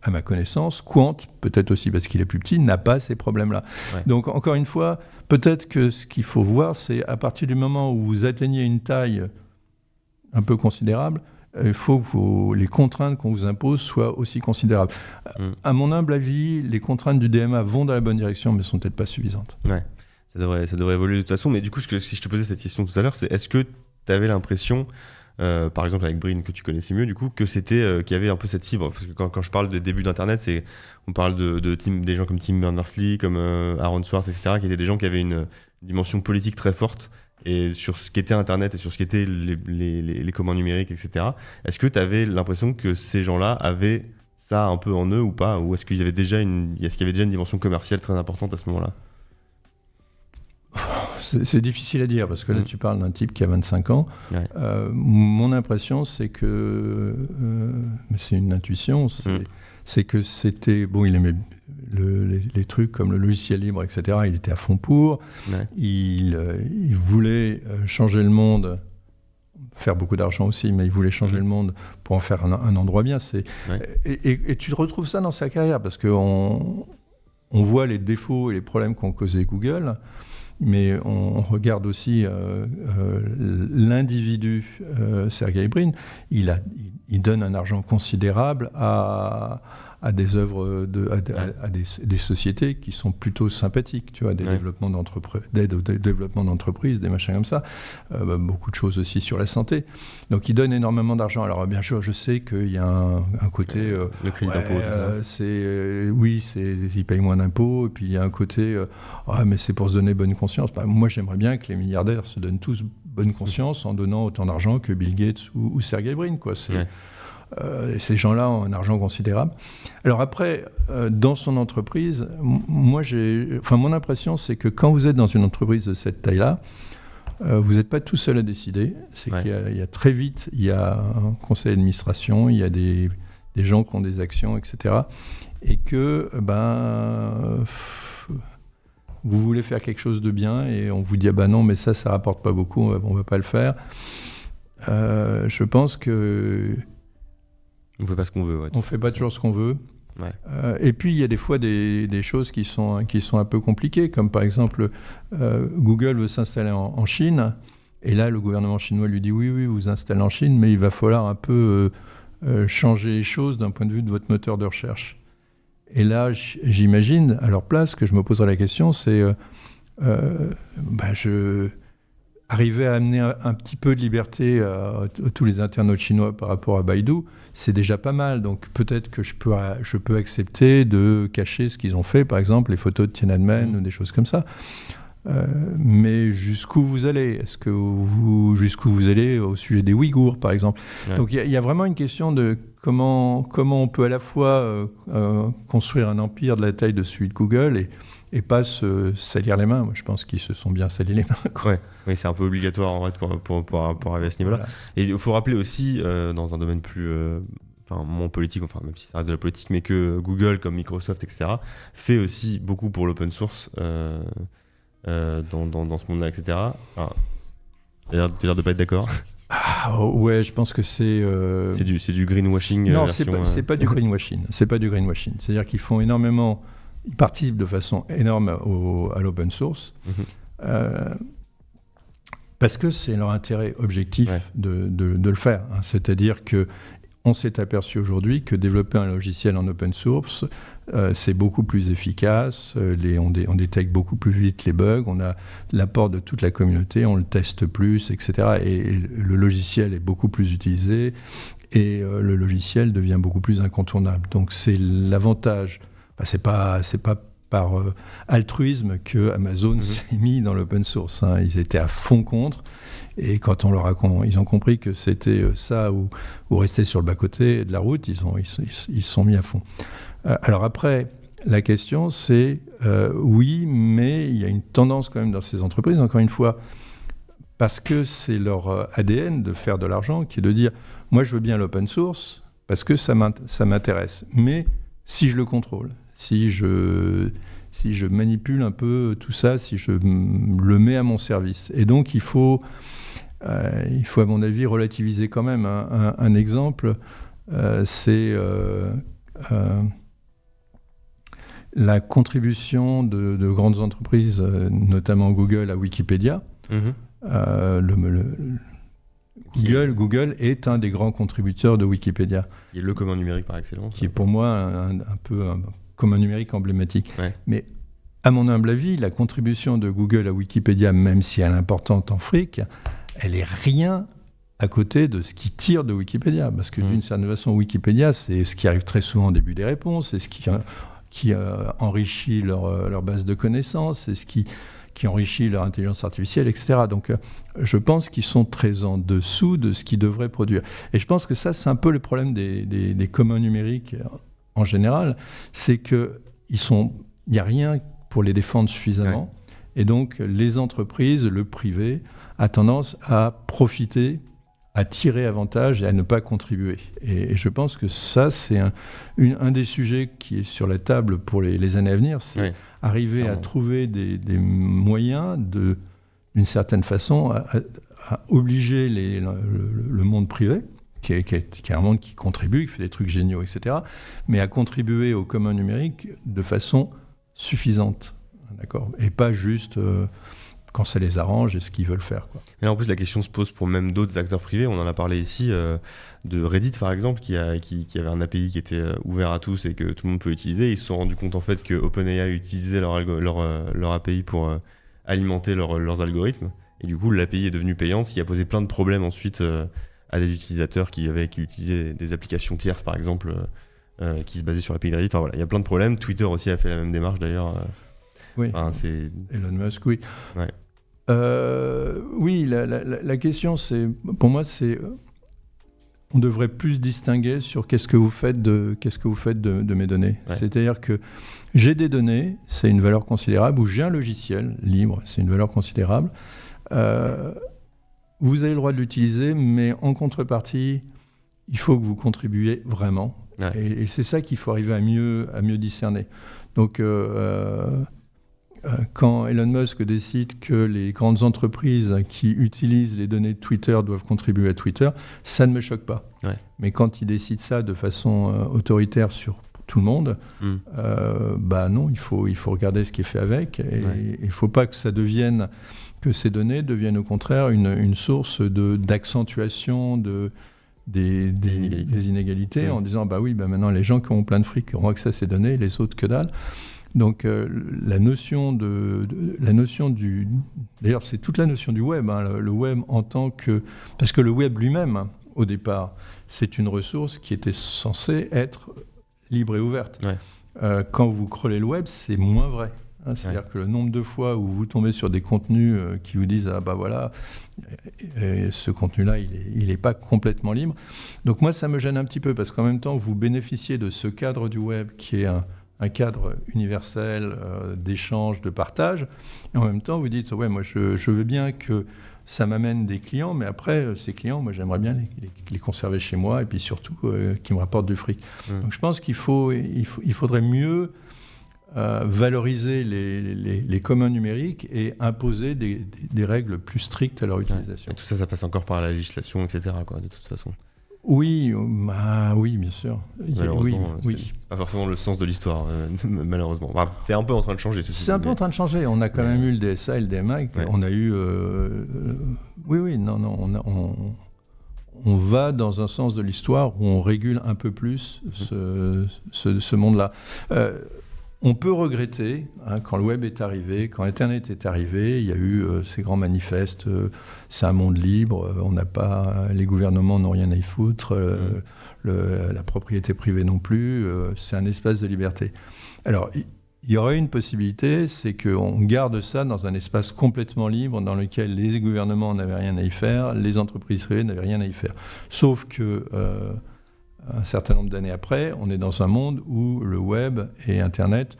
À ma connaissance, Quant, peut-être aussi parce qu'il est plus petit, n'a pas ces problèmes-là. Ouais. Donc, encore une fois, peut-être que ce qu'il faut voir, c'est à partir du moment où vous atteignez une taille un peu considérable, il faut que les contraintes qu'on vous impose soient aussi considérables. À mon humble avis, les contraintes du DMA vont dans la bonne direction, mais ne sont peut-être pas suffisantes. Ouais, ça devrait évoluer de toute façon. Mais du coup, si je te posais cette question tout à l'heure, c'est est-ce que tu avais l'impression, par exemple avec Brin, que tu connaissais mieux, du coup, que c'était qu'il y avait un peu cette fibre ? Parce que quand je parle de début d'Internet, on parle des gens comme Tim Berners-Lee, comme Aaron Swartz, etc., qui étaient des gens qui avaient une dimension politique très forte. Et sur ce qu'était Internet et sur ce qu'étaient les commands numériques, etc. Est-ce que tu avais l'impression que ces gens-là avaient ça un peu en eux ou pas ? Ou est-ce qu'il y avait déjà une dimension commerciale très importante à ce moment-là ? C'est difficile à dire, parce que là, tu parles d'un type qui a 25 ans. Ouais. Mon impression, c'est que... mais c'est une intuition, c'est que c'était... Bon, il aimait les trucs comme le logiciel libre, etc. Il était à fond pour. Ouais. Il voulait changer le monde, faire beaucoup d'argent aussi, mais il voulait changer le monde pour en faire un endroit bien. Et tu retrouves ça dans sa carrière, parce qu'on voit les défauts et les problèmes qu'ont causé Google, mais on regarde aussi l'individu, Sergey Brin. Il donne un argent considérable à des œuvres, à des sociétés qui sont plutôt sympathiques, tu vois, développements d'aide au développement d'entreprises, des machins comme ça, beaucoup de choses aussi sur la santé. Donc il donne énormément d'argent. Alors bien sûr, je sais qu'il y a un côté... le crédit d'impôt, tout ça. Il paye moins d'impôts, et puis il y a un côté, mais c'est pour se donner bonne conscience. Moi, j'aimerais bien que les milliardaires se donnent tous bonne conscience en donnant autant d'argent que Bill Gates ou Sergey Brin, quoi. Ces gens-là ont un argent considérable. Alors après, dans son entreprise, mon impression, c'est que quand vous êtes dans une entreprise de cette taille-là, vous n'êtes pas tout seul à décider. C'est qu'il y a très vite, il y a un conseil d'administration, il y a des gens qui ont des actions, etc. Et que, vous voulez faire quelque chose de bien et on vous dit non, mais ça rapporte pas beaucoup, on va pas le faire. Je pense que on fait pas ce qu'on veut. On fait pas toujours ce qu'on veut. Ouais. Et puis il y a des fois des choses qui sont un peu compliquées, comme par exemple Google veut s'installer en Chine, et là le gouvernement chinois lui dit oui, vous installez en Chine, mais il va falloir un peu changer les choses d'un point de vue de votre moteur de recherche. Et là, j'imagine, à leur place, que je me poserai la question, c'est arriver à amener un petit peu de liberté à tous les internautes chinois par rapport à Baidu, c'est déjà pas mal. Donc peut-être que je peux accepter de cacher ce qu'ils ont fait, par exemple les photos de Tiananmen ou des choses comme ça. Mais jusqu'où vous allez ? Jusqu'où vous allez au sujet des Ouïghours, par exemple ? Ouais. Donc il y a vraiment une question de comment on peut à la fois construire un empire de la taille de celui de Google et pas se salir les mains. Moi, je pense qu'ils se sont bien salis les mains, quoi. Ouais. Oui, c'est un peu obligatoire en vrai pour arriver à ce niveau-là. Voilà. Et il faut rappeler aussi, dans un domaine plus moins politique, même si ça reste de la politique, mais que Google, comme Microsoft, etc., fait aussi beaucoup pour l'open source dans ce monde-là, etc. Tu as l'air de pas être d'accord. Ouais, je pense que c'est... C'est du greenwashing. Non, c'est pas du greenwashing. C'est pas du greenwashing. C'est-à-dire qu'ils font énormément... Ils participent de façon énorme à l'open source. Parce que c'est leur intérêt objectif de le faire. Hein. C'est-à-dire qu'on s'est aperçu aujourd'hui que développer un logiciel en open source c'est beaucoup plus efficace, on détecte beaucoup plus vite les bugs, on a l'apport de toute la communauté, on le teste plus, etc. Et le logiciel est beaucoup plus utilisé et le logiciel devient beaucoup plus incontournable. Donc c'est l'avantage. C'est pas par altruisme que Amazon s'est mis dans l'open source. Ils étaient à fond contre. Et quand ils ont compris que c'était ça ou rester sur le bas-côté de la route, ils se sont mis à fond. Alors après, la question c'est, oui, mais il y a une tendance quand même dans ces entreprises, encore une fois, parce que c'est leur ADN de faire de l'argent, qui est de dire, moi je veux bien l'open source, parce que ça m'intéresse, mais si je le contrôle, si je manipule un peu tout ça, si je le mets à mon service. Et donc il faut à mon avis relativiser quand même. Un exemple, c'est la contribution de grandes entreprises, notamment Google, à Wikipédia. Google est un des grands contributeurs de Wikipédia. Qui est le commun numérique par excellence. Qui est pour moi un peu un commun numérique emblématique. Ouais. Mais à mon humble avis, la contribution de Google à Wikipédia, même si elle est importante en fric, elle est rien à côté de ce qui tire de Wikipédia. Parce que d'une certaine façon, Wikipédia, c'est ce qui arrive très souvent au début des réponses, c'est ce qui enrichit leur base de connaissances, c'est ce qui enrichit leur intelligence artificielle, etc. Donc, je pense qu'ils sont très en dessous de ce qu'ils devraient produire. Et je pense que ça, c'est un peu le problème des communs numériques en général, c'est qu'il n'y a rien pour les défendre suffisamment. Ouais. Et donc, les entreprises, le privé, a tendance à profiter, à tirer avantage et à ne pas contribuer. Et je pense que ça, c'est un des sujets qui est sur la table pour les années à venir, c'est arriver à trouver des moyens d'une certaine façon, à obliger le monde privé, qui est un monde qui contribue, qui fait des trucs géniaux, etc., mais à contribuer au commun numérique de façon suffisante, d'accord, et pas juste quand ça les arrange et ce qu'ils veulent faire, quoi. Et là, en plus, la question se pose pour même d'autres acteurs privés. On en a parlé ici de Reddit, par exemple, qui avait un API qui était ouvert à tous et que tout le monde peut utiliser. Ils se sont rendus compte en fait que OpenAI utilisait leur API pour alimenter leurs algorithmes. Et du coup, l'API est devenue payante, ce qui a posé plein de problèmes ensuite à des utilisateurs qui utilisaient des applications tierces, par exemple, qui se basaient sur l'API de Reddit. Enfin, voilà, il y a plein de problèmes. Twitter aussi a fait la même démarche, d'ailleurs. Oui, Elon Musk, oui. Ouais. Oui, la question, pour moi, c'est on devrait plus distinguer sur qu'est-ce que vous faites de mes données. Ouais. C'est-à-dire que j'ai des données, c'est une valeur considérable, ou j'ai un logiciel libre, c'est une valeur considérable. Vous avez le droit de l'utiliser, mais en contrepartie, il faut que vous contribuiez vraiment. Ouais. Et c'est ça qu'il faut arriver à mieux discerner. Donc, quand Elon Musk décide que les grandes entreprises qui utilisent les données de Twitter doivent contribuer à Twitter, ça ne me choque pas. Ouais. Mais quand il décide ça de façon autoritaire sur tout le monde, non, il faut regarder ce qui est fait avec. Et il ne faut pas que ces données deviennent au contraire une source d'accentuation des inégalités en disant maintenant les gens qui ont plein de fric auront accès à ces données, les autres que dalle. Donc la notion du... D'ailleurs, c'est toute la notion du web, le web en tant que... Parce que le web lui-même, au départ, c'est une ressource qui était censée être libre et ouverte. Ouais. Quand vous crawlez le web, c'est moins vrai. C'est-à-dire que le nombre de fois où vous tombez sur des contenus qui vous disent « Ah voilà, ce contenu-là, il n'est pas complètement libre ». Donc moi, ça me gêne un petit peu, parce qu'en même temps, vous bénéficiez de ce cadre du web qui est un cadre universel d'échange, de partage, et en même temps vous dites moi je veux bien que ça m'amène des clients, mais après ces clients, moi j'aimerais bien les conserver chez moi et puis surtout qu'ils me rapportent du fric. Donc je pense qu'il faudrait mieux valoriser les communs numériques et imposer des règles plus strictes à leur utilisation. Et tout ça passe encore par la législation, etc., quoi, de toute façon. Oui, oui, bien sûr. Malheureusement, c'est pas forcément le sens de l'histoire, malheureusement. Enfin, c'est un peu en train de changer. C'est un peu en train de changer. On a quand même eu le DSA et le DMA. On a eu... on va dans un sens de l'histoire où on régule un peu plus ce monde-là. On peut regretter, quand le web est arrivé, quand Internet est arrivé, il y a eu ces grands manifestes, c'est un monde libre, les gouvernements n'ont rien à y foutre, la propriété privée non plus, c'est un espace de liberté. Alors, il y aurait une possibilité, c'est qu'on garde ça dans un espace complètement libre dans lequel les gouvernements n'avaient rien à y faire, les entreprises privées n'avaient rien à y faire. Sauf que un certain nombre d'années après, on est dans un monde où le web et Internet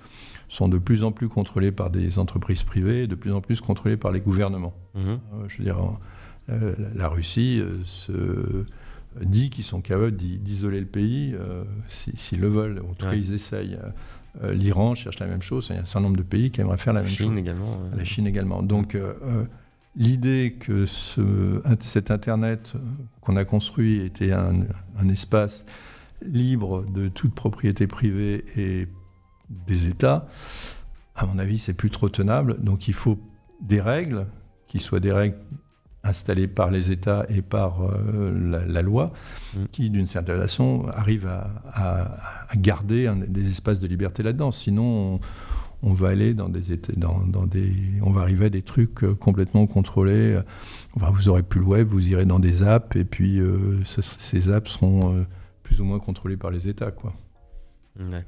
sont de plus en plus contrôlés par des entreprises privées, de plus en plus contrôlés par les gouvernements. Je veux dire, la Russie se dit qu'ils sont capables d'isoler le pays s'ils le veulent. En tout cas, ils essayent. L'Iran cherche la même chose. Il y a un certain nombre de pays qui aimeraient faire la même chose. La Chine également. Donc, l'idée que cet Internet qu'on a construit était un espace libre de toute propriété privée et des États, à mon avis, c'est plus trop tenable. Donc, il faut des règles qui soient des règles installées par les États et par la loi, qui, d'une certaine façon, arrivent à garder des espaces de liberté là-dedans. Sinon, on va aller on va arriver à des trucs complètement contrôlés. Vous aurez plus le web, vous irez dans des apps, et puis ces apps seront plus ou moins contrôlées par les États, quoi. Ouais.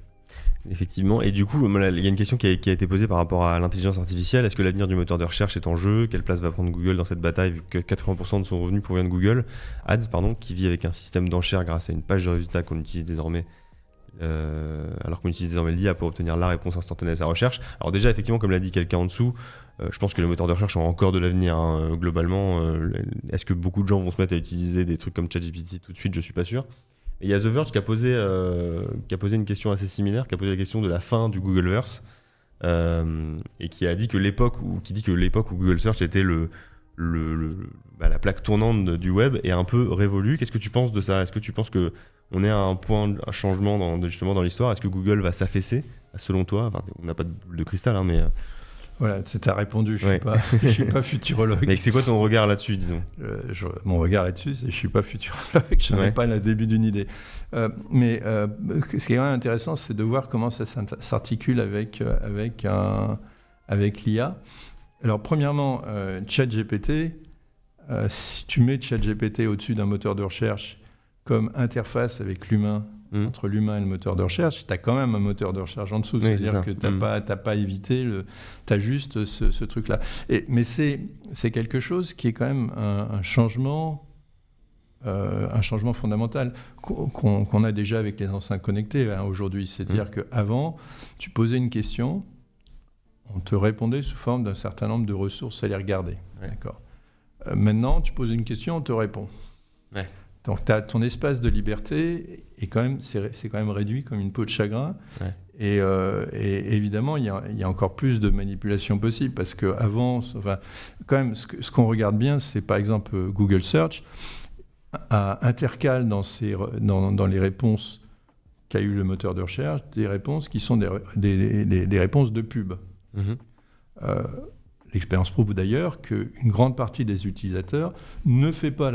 Effectivement, et du coup, il y a une question qui a été posée par rapport à l'intelligence artificielle. Est-ce que l'avenir du moteur de recherche est en jeu ? Quelle place va prendre Google dans cette bataille, vu que 80% de son revenu provient de Google Ads, qui vit avec un système d'enchères grâce à une page de résultats qu'on utilise désormais, alors qu'on utilise désormais l'IA pour obtenir la réponse instantanée à sa recherche. Alors déjà, effectivement, comme l'a dit quelqu'un en dessous, je pense que les moteurs de recherche ont encore de l'avenir, globalement. Est-ce que beaucoup de gens vont se mettre à utiliser des trucs comme ChatGPT tout de suite ? Je suis pas sûr. Et il y a The Verge qui a posé une question assez similaire, qui a posé la question de la fin du Googleverse, et qui dit que l'époque où Google Search était la plaque tournante du web est un peu révolue. Qu'est-ce que tu penses de ça ? Est-ce que tu penses qu'on est à un point, un changement dans l'histoire ? Est-ce que Google va s'affaisser, selon toi ? On n'a pas de boule de cristal, mais... Voilà, tu as répondu, je ne suis pas futurologue. Mais c'est quoi ton regard là-dessus, disons ? Mon regard là-dessus, c'est que je ne suis pas futurologue, je n'en ai pas le début d'une idée. Mais ce qui est vraiment intéressant, c'est de voir comment ça s'articule avec l'IA. Alors, premièrement, ChatGPT, si tu mets ChatGPT au-dessus d'un moteur de recherche comme interface avec l'humain, entre l'humain et le moteur de recherche, tu as quand même un moteur de recherche en dessous. C'est-à-dire que tu n'as pas évité, tu as juste ce truc-là. Mais c'est quelque chose qui est quand même un changement fondamental qu'on a déjà avec les enceintes connectées aujourd'hui. C'est-à-dire qu'avant, tu posais une question, on te répondait sous forme d'un certain nombre de ressources à les regarder. Ouais. D'accord. Maintenant, tu poses une question, on te répond. Ouais. Donc, ton espace de liberté c'est quand même réduit comme une peau de chagrin. Ouais. Et évidemment, il y a encore plus de manipulation possible parce qu'avant, quand même, ce qu'on regarde bien, c'est par exemple Google Search intercale dans les réponses qu'a eu le moteur de recherche des réponses qui sont des réponses de pub. L'expérience prouve d'ailleurs qu'une grande partie des utilisateurs ne fait pas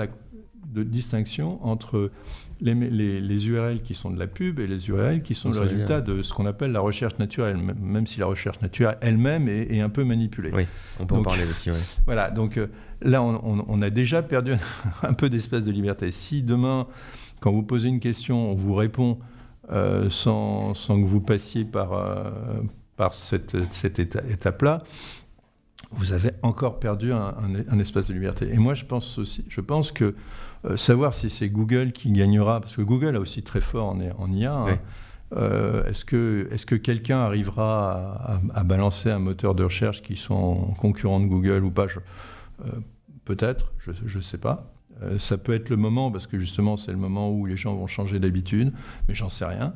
de distinction entre les URL qui sont de la pub et les URL qui sont le résultat de ce qu'on appelle la recherche naturelle, même si la recherche naturelle elle-même est un peu manipulée. Oui, on peut en parler aussi. Ouais. Voilà, donc là, on a déjà perdu un peu d'espace de liberté. Si demain, quand vous posez une question, on vous répond sans que vous passiez par cette étape-là, vous avez encore perdu un espace de liberté. Et moi, je pense que savoir si c'est Google qui gagnera, parce que Google est aussi très fort en IA, ouais. Est-ce que quelqu'un arrivera à balancer un moteur de recherche qui sont concurrents de Google ou pas peut-être, je ne sais pas. Ça peut être le moment, parce que justement, c'est le moment où les gens vont changer d'habitude, mais j'en sais rien.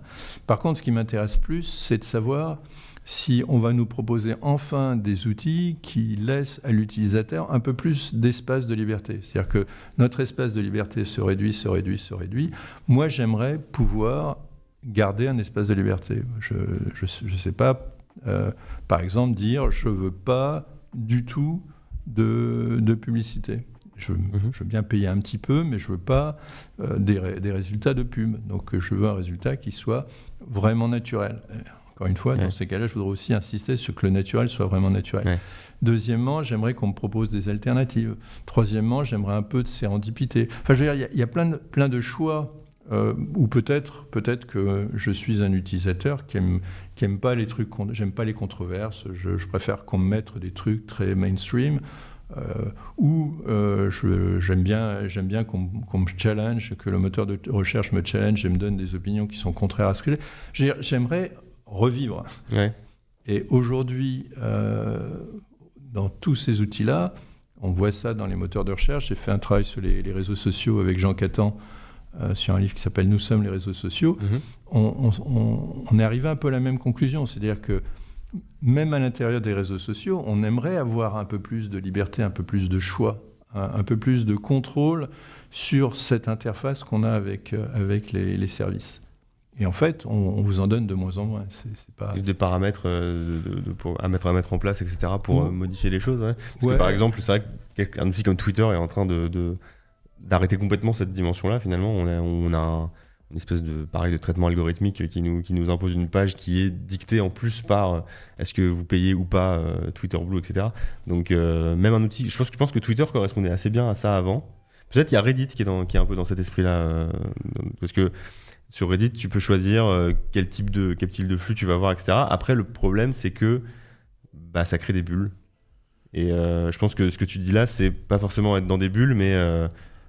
Par contre, ce qui m'intéresse plus, c'est de savoir si on va nous proposer enfin des outils qui laissent à l'utilisateur un peu plus d'espace de liberté. C'est-à-dire que notre espace de liberté se réduit. Moi, j'aimerais pouvoir garder un espace de liberté. Je sais pas, par exemple, dire « je veux pas du tout de publicité ». Je veux bien payer un petit peu, mais je veux pas des résultats de pub. Donc je veux un résultat qui soit vraiment naturel. Encore une fois, dans ces cas-là, je voudrais aussi insister sur que le naturel soit vraiment naturel. Ouais. Deuxièmement, j'aimerais qu'on me propose des alternatives. Troisièmement, j'aimerais un peu de sérendipité. Enfin, je veux dire, il y a plein de choix. Ou peut-être que je suis un utilisateur qui aime pas les trucs, j'aime pas les controverses. Je préfère qu'on me mette des trucs très mainstream. Ou j'aime bien qu'on me challenge, que le moteur de recherche me challenge et me donne des opinions qui sont contraires à ce que j'ai. J'aimerais revivre. Ouais. Et aujourd'hui, dans tous ces outils-là, on voit ça dans les moteurs de recherche. J'ai fait un travail sur les réseaux sociaux avec Jean Catan, sur un livre qui s'appelle « Nous sommes les réseaux sociaux ». On est arrivé un peu à la même conclusion, c'est-à-dire que même à l'intérieur des réseaux sociaux, on aimerait avoir un peu plus de liberté, un peu plus de choix, un peu plus de contrôle sur cette interface qu'on a avec les services. Et en fait, on vous en donne de moins en moins. C'est pas... Des paramètres à mettre en place, etc., pour modifier les choses. Ouais. Parce que par exemple, c'est vrai qu'un outil comme Twitter est en train d'arrêter complètement cette dimension-là. Finalement, on a une espèce de traitement algorithmique qui nous impose une page qui est dictée en plus par est-ce que vous payez ou pas Twitter Blue, etc. Donc même un outil, je pense que Twitter correspondait assez bien à ça avant. Peut-être il y a Reddit qui est un peu dans cet esprit-là, parce que sur Reddit tu peux choisir quel type de flux tu vas voir, etc. Après le problème c'est que ça crée des bulles. Et je pense que ce que tu dis là, c'est pas forcément être dans des bulles,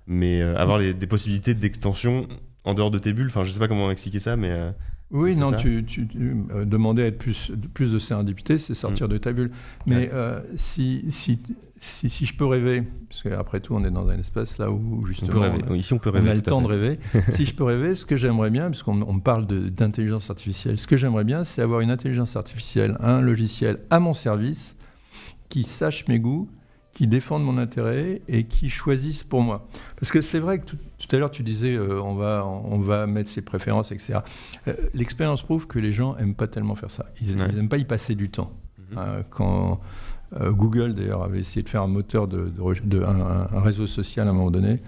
mais avoir des possibilités d'extension en dehors de tes bulles. Enfin, je sais pas comment expliquer ça, mais... oui, non, tu demander à être plus de sérendipité, c'est sortir de ta bulle. Mais si je peux rêver, parce qu'après tout, on est dans un espace là où justement ici on peut rêver, on a le temps de rêver. Si je peux rêver, ce que j'aimerais bien, puisqu'on me parle d'intelligence artificielle, ce que j'aimerais bien, c'est avoir une intelligence artificielle, un logiciel à mon service, qui sache mes goûts, qui défendent mon intérêt et qui choisissent pour moi. Parce que c'est vrai que tout à l'heure, tu disais on va mettre ses préférences, etc. L'expérience prouve que les gens n'aiment pas tellement faire ça. Ils n'aiment pas y passer du temps. Quand Google, d'ailleurs, avait essayé de faire un moteur un réseau social à un moment donné,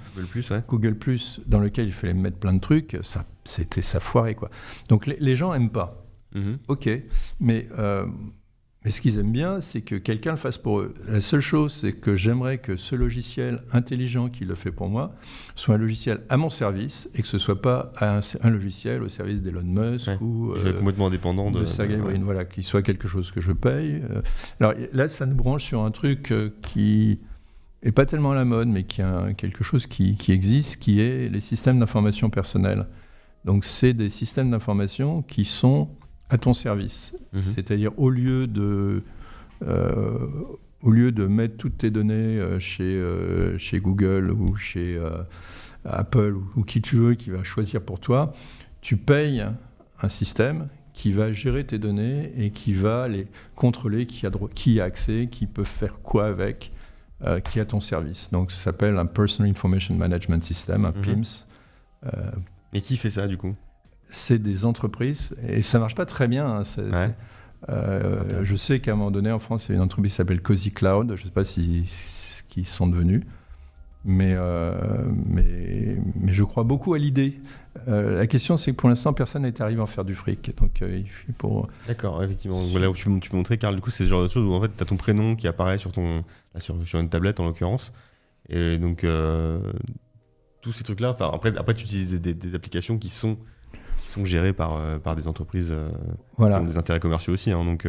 Google+, dans lequel il fallait mettre plein de trucs, ça foirait, quoi. Donc les gens n'aiment pas. Ok, mais ce qu'ils aiment bien, c'est que quelqu'un le fasse pour eux. La seule chose, c'est que j'aimerais que ce logiciel intelligent qui le fait pour moi soit un logiciel à mon service et que ce ne soit pas un logiciel au service d'Elon Musk ou complètement indépendant de Sergey Brin, voilà, qu'il soit quelque chose que je paye. Alors là, ça nous branche sur un truc qui n'est pas tellement à la mode, mais qui est quelque chose qui existe, qui est les systèmes d'information personnelle. Donc c'est des systèmes d'information qui sont à ton service. C'est-à-dire au lieu de mettre toutes tes données chez Google ou chez Apple ou qui tu veux, qui va choisir pour toi, tu payes un système qui va gérer tes données et qui va les contrôler, qui a accès, qui peut faire quoi avec, qui est à ton service. Donc ça s'appelle un Personal Information Management System, un PIMS. Et qui fait ça du coup ? C'est des entreprises, et ça ne marche pas très bien. Hein, je sais qu'à un moment donné, en France, il y a une entreprise qui s'appelle Cozy Cloud. Je ne sais pas ce qu'ils sont devenus, mais je crois beaucoup à l'idée. La question, c'est que pour l'instant, personne n'est arrivé à en faire du fric. Donc, il faut pour... D'accord, effectivement. Voilà où tu peux montrer, Karl, du coup, c'est ce genre de choses où en fait, tu as ton prénom qui apparaît sur une tablette, en l'occurrence. Et donc, tous ces trucs-là, après tu utilises des applications qui sont gérés par des entreprises qui ont des intérêts commerciaux aussi. Hein, donc,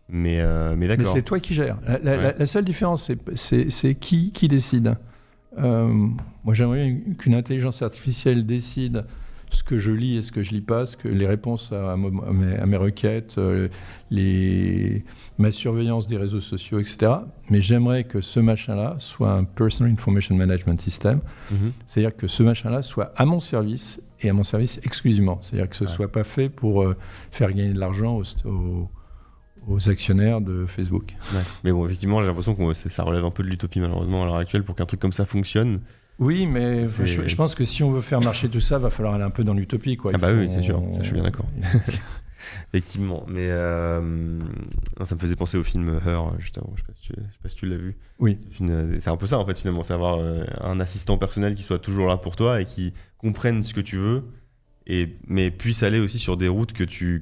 mais d'accord. Mais c'est toi qui gères. La seule différence, c'est qui décide. Moi, j'aimerais qu'une intelligence artificielle décide ce que je lis et ce que je lis pas, les réponses à mes requêtes, ma surveillance des réseaux sociaux, etc. Mais j'aimerais que ce machin-là soit un Personal Information Management System. C'est-à-dire que ce machin-là soit à mon service et à mon service exclusivement. C'est-à-dire que ce ne soit pas fait pour faire gagner de l'argent aux actionnaires de Facebook. Ouais. Mais bon, effectivement, j'ai l'impression que ça relève un peu de l'utopie, malheureusement, à l'heure actuelle, pour qu'un truc comme ça fonctionne. Oui, mais je pense que si on veut faire marcher tout ça, il va falloir aller un peu dans l'utopie, quoi. Oui, c'est sûr, ça, je suis bien d'accord. Effectivement, mais ça me faisait penser au film Her, justement. Je sais pas si tu l'as vu. Oui. C'est un peu ça, en fait, finalement. C'est avoir un assistant personnel qui soit toujours là pour toi et qui comprenne ce que tu veux, mais puisse aller aussi sur des routes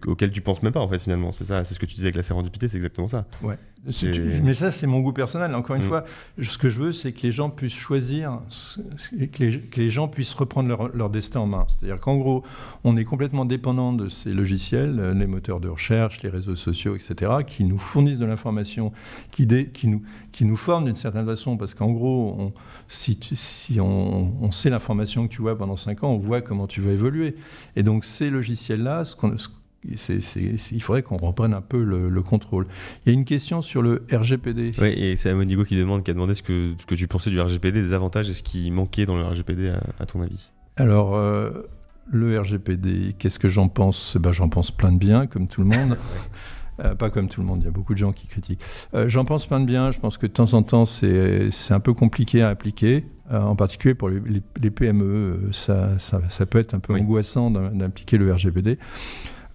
auxquelles tu penses même pas, en fait, finalement. C'est ça, c'est ce que tu disais avec la sérendipité, c'est exactement ça. Ouais. Mais ça, c'est mon goût personnel. Encore une fois, ce que je veux, c'est que les gens puissent choisir, que les gens puissent reprendre leur destin en main. C'est-à-dire qu'en gros, on est complètement dépendant de ces logiciels, les moteurs de recherche, les réseaux sociaux, etc., qui nous fournissent de l'information, qui nous forment d'une certaine façon. Parce qu'en gros, si on sait l'information que tu vois pendant 5 ans, on voit comment tu vas évoluer. Et donc, ces logiciels-là, il faudrait qu'on reprenne un peu le contrôle. Il y a une question sur le RGPD. Oui, et c'est Amonigo qui a demandé ce que tu pensais du RGPD, des avantages et ce qui manquait dans le RGPD à ton avis. Alors, le RGPD, qu'est-ce que j'en pense ? J'en pense plein de bien, comme tout le monde. Pas comme tout le monde, il y a beaucoup de gens qui critiquent. J'en pense plein de bien, je pense que de temps en temps, c'est un peu compliqué à appliquer, en particulier pour les PME. Ça peut être un peu angoissant d'impliquer le RGPD.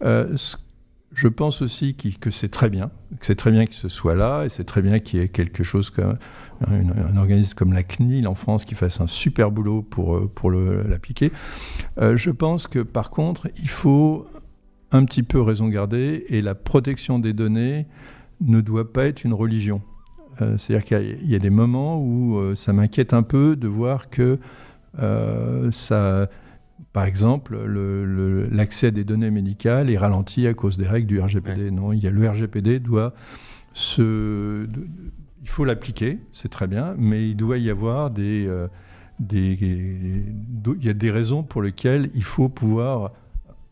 Je pense aussi que c'est très bien, que ce soit là, et c'est très bien qu'il y ait quelque chose comme un organisme comme la CNIL en France qui fasse un super boulot pour l'appliquer. Je pense que par contre, il faut un petit peu raison garder, et la protection des données ne doit pas être une religion. C'est-à-dire qu'il y a des moments où ça m'inquiète un peu de voir que ça... Par exemple, l'accès à des données médicales est ralenti à cause des règles du RGPD. Non, le RGPD il faut l'appliquer, c'est très bien, mais il doit y avoir il y a des raisons pour lesquelles il faut pouvoir,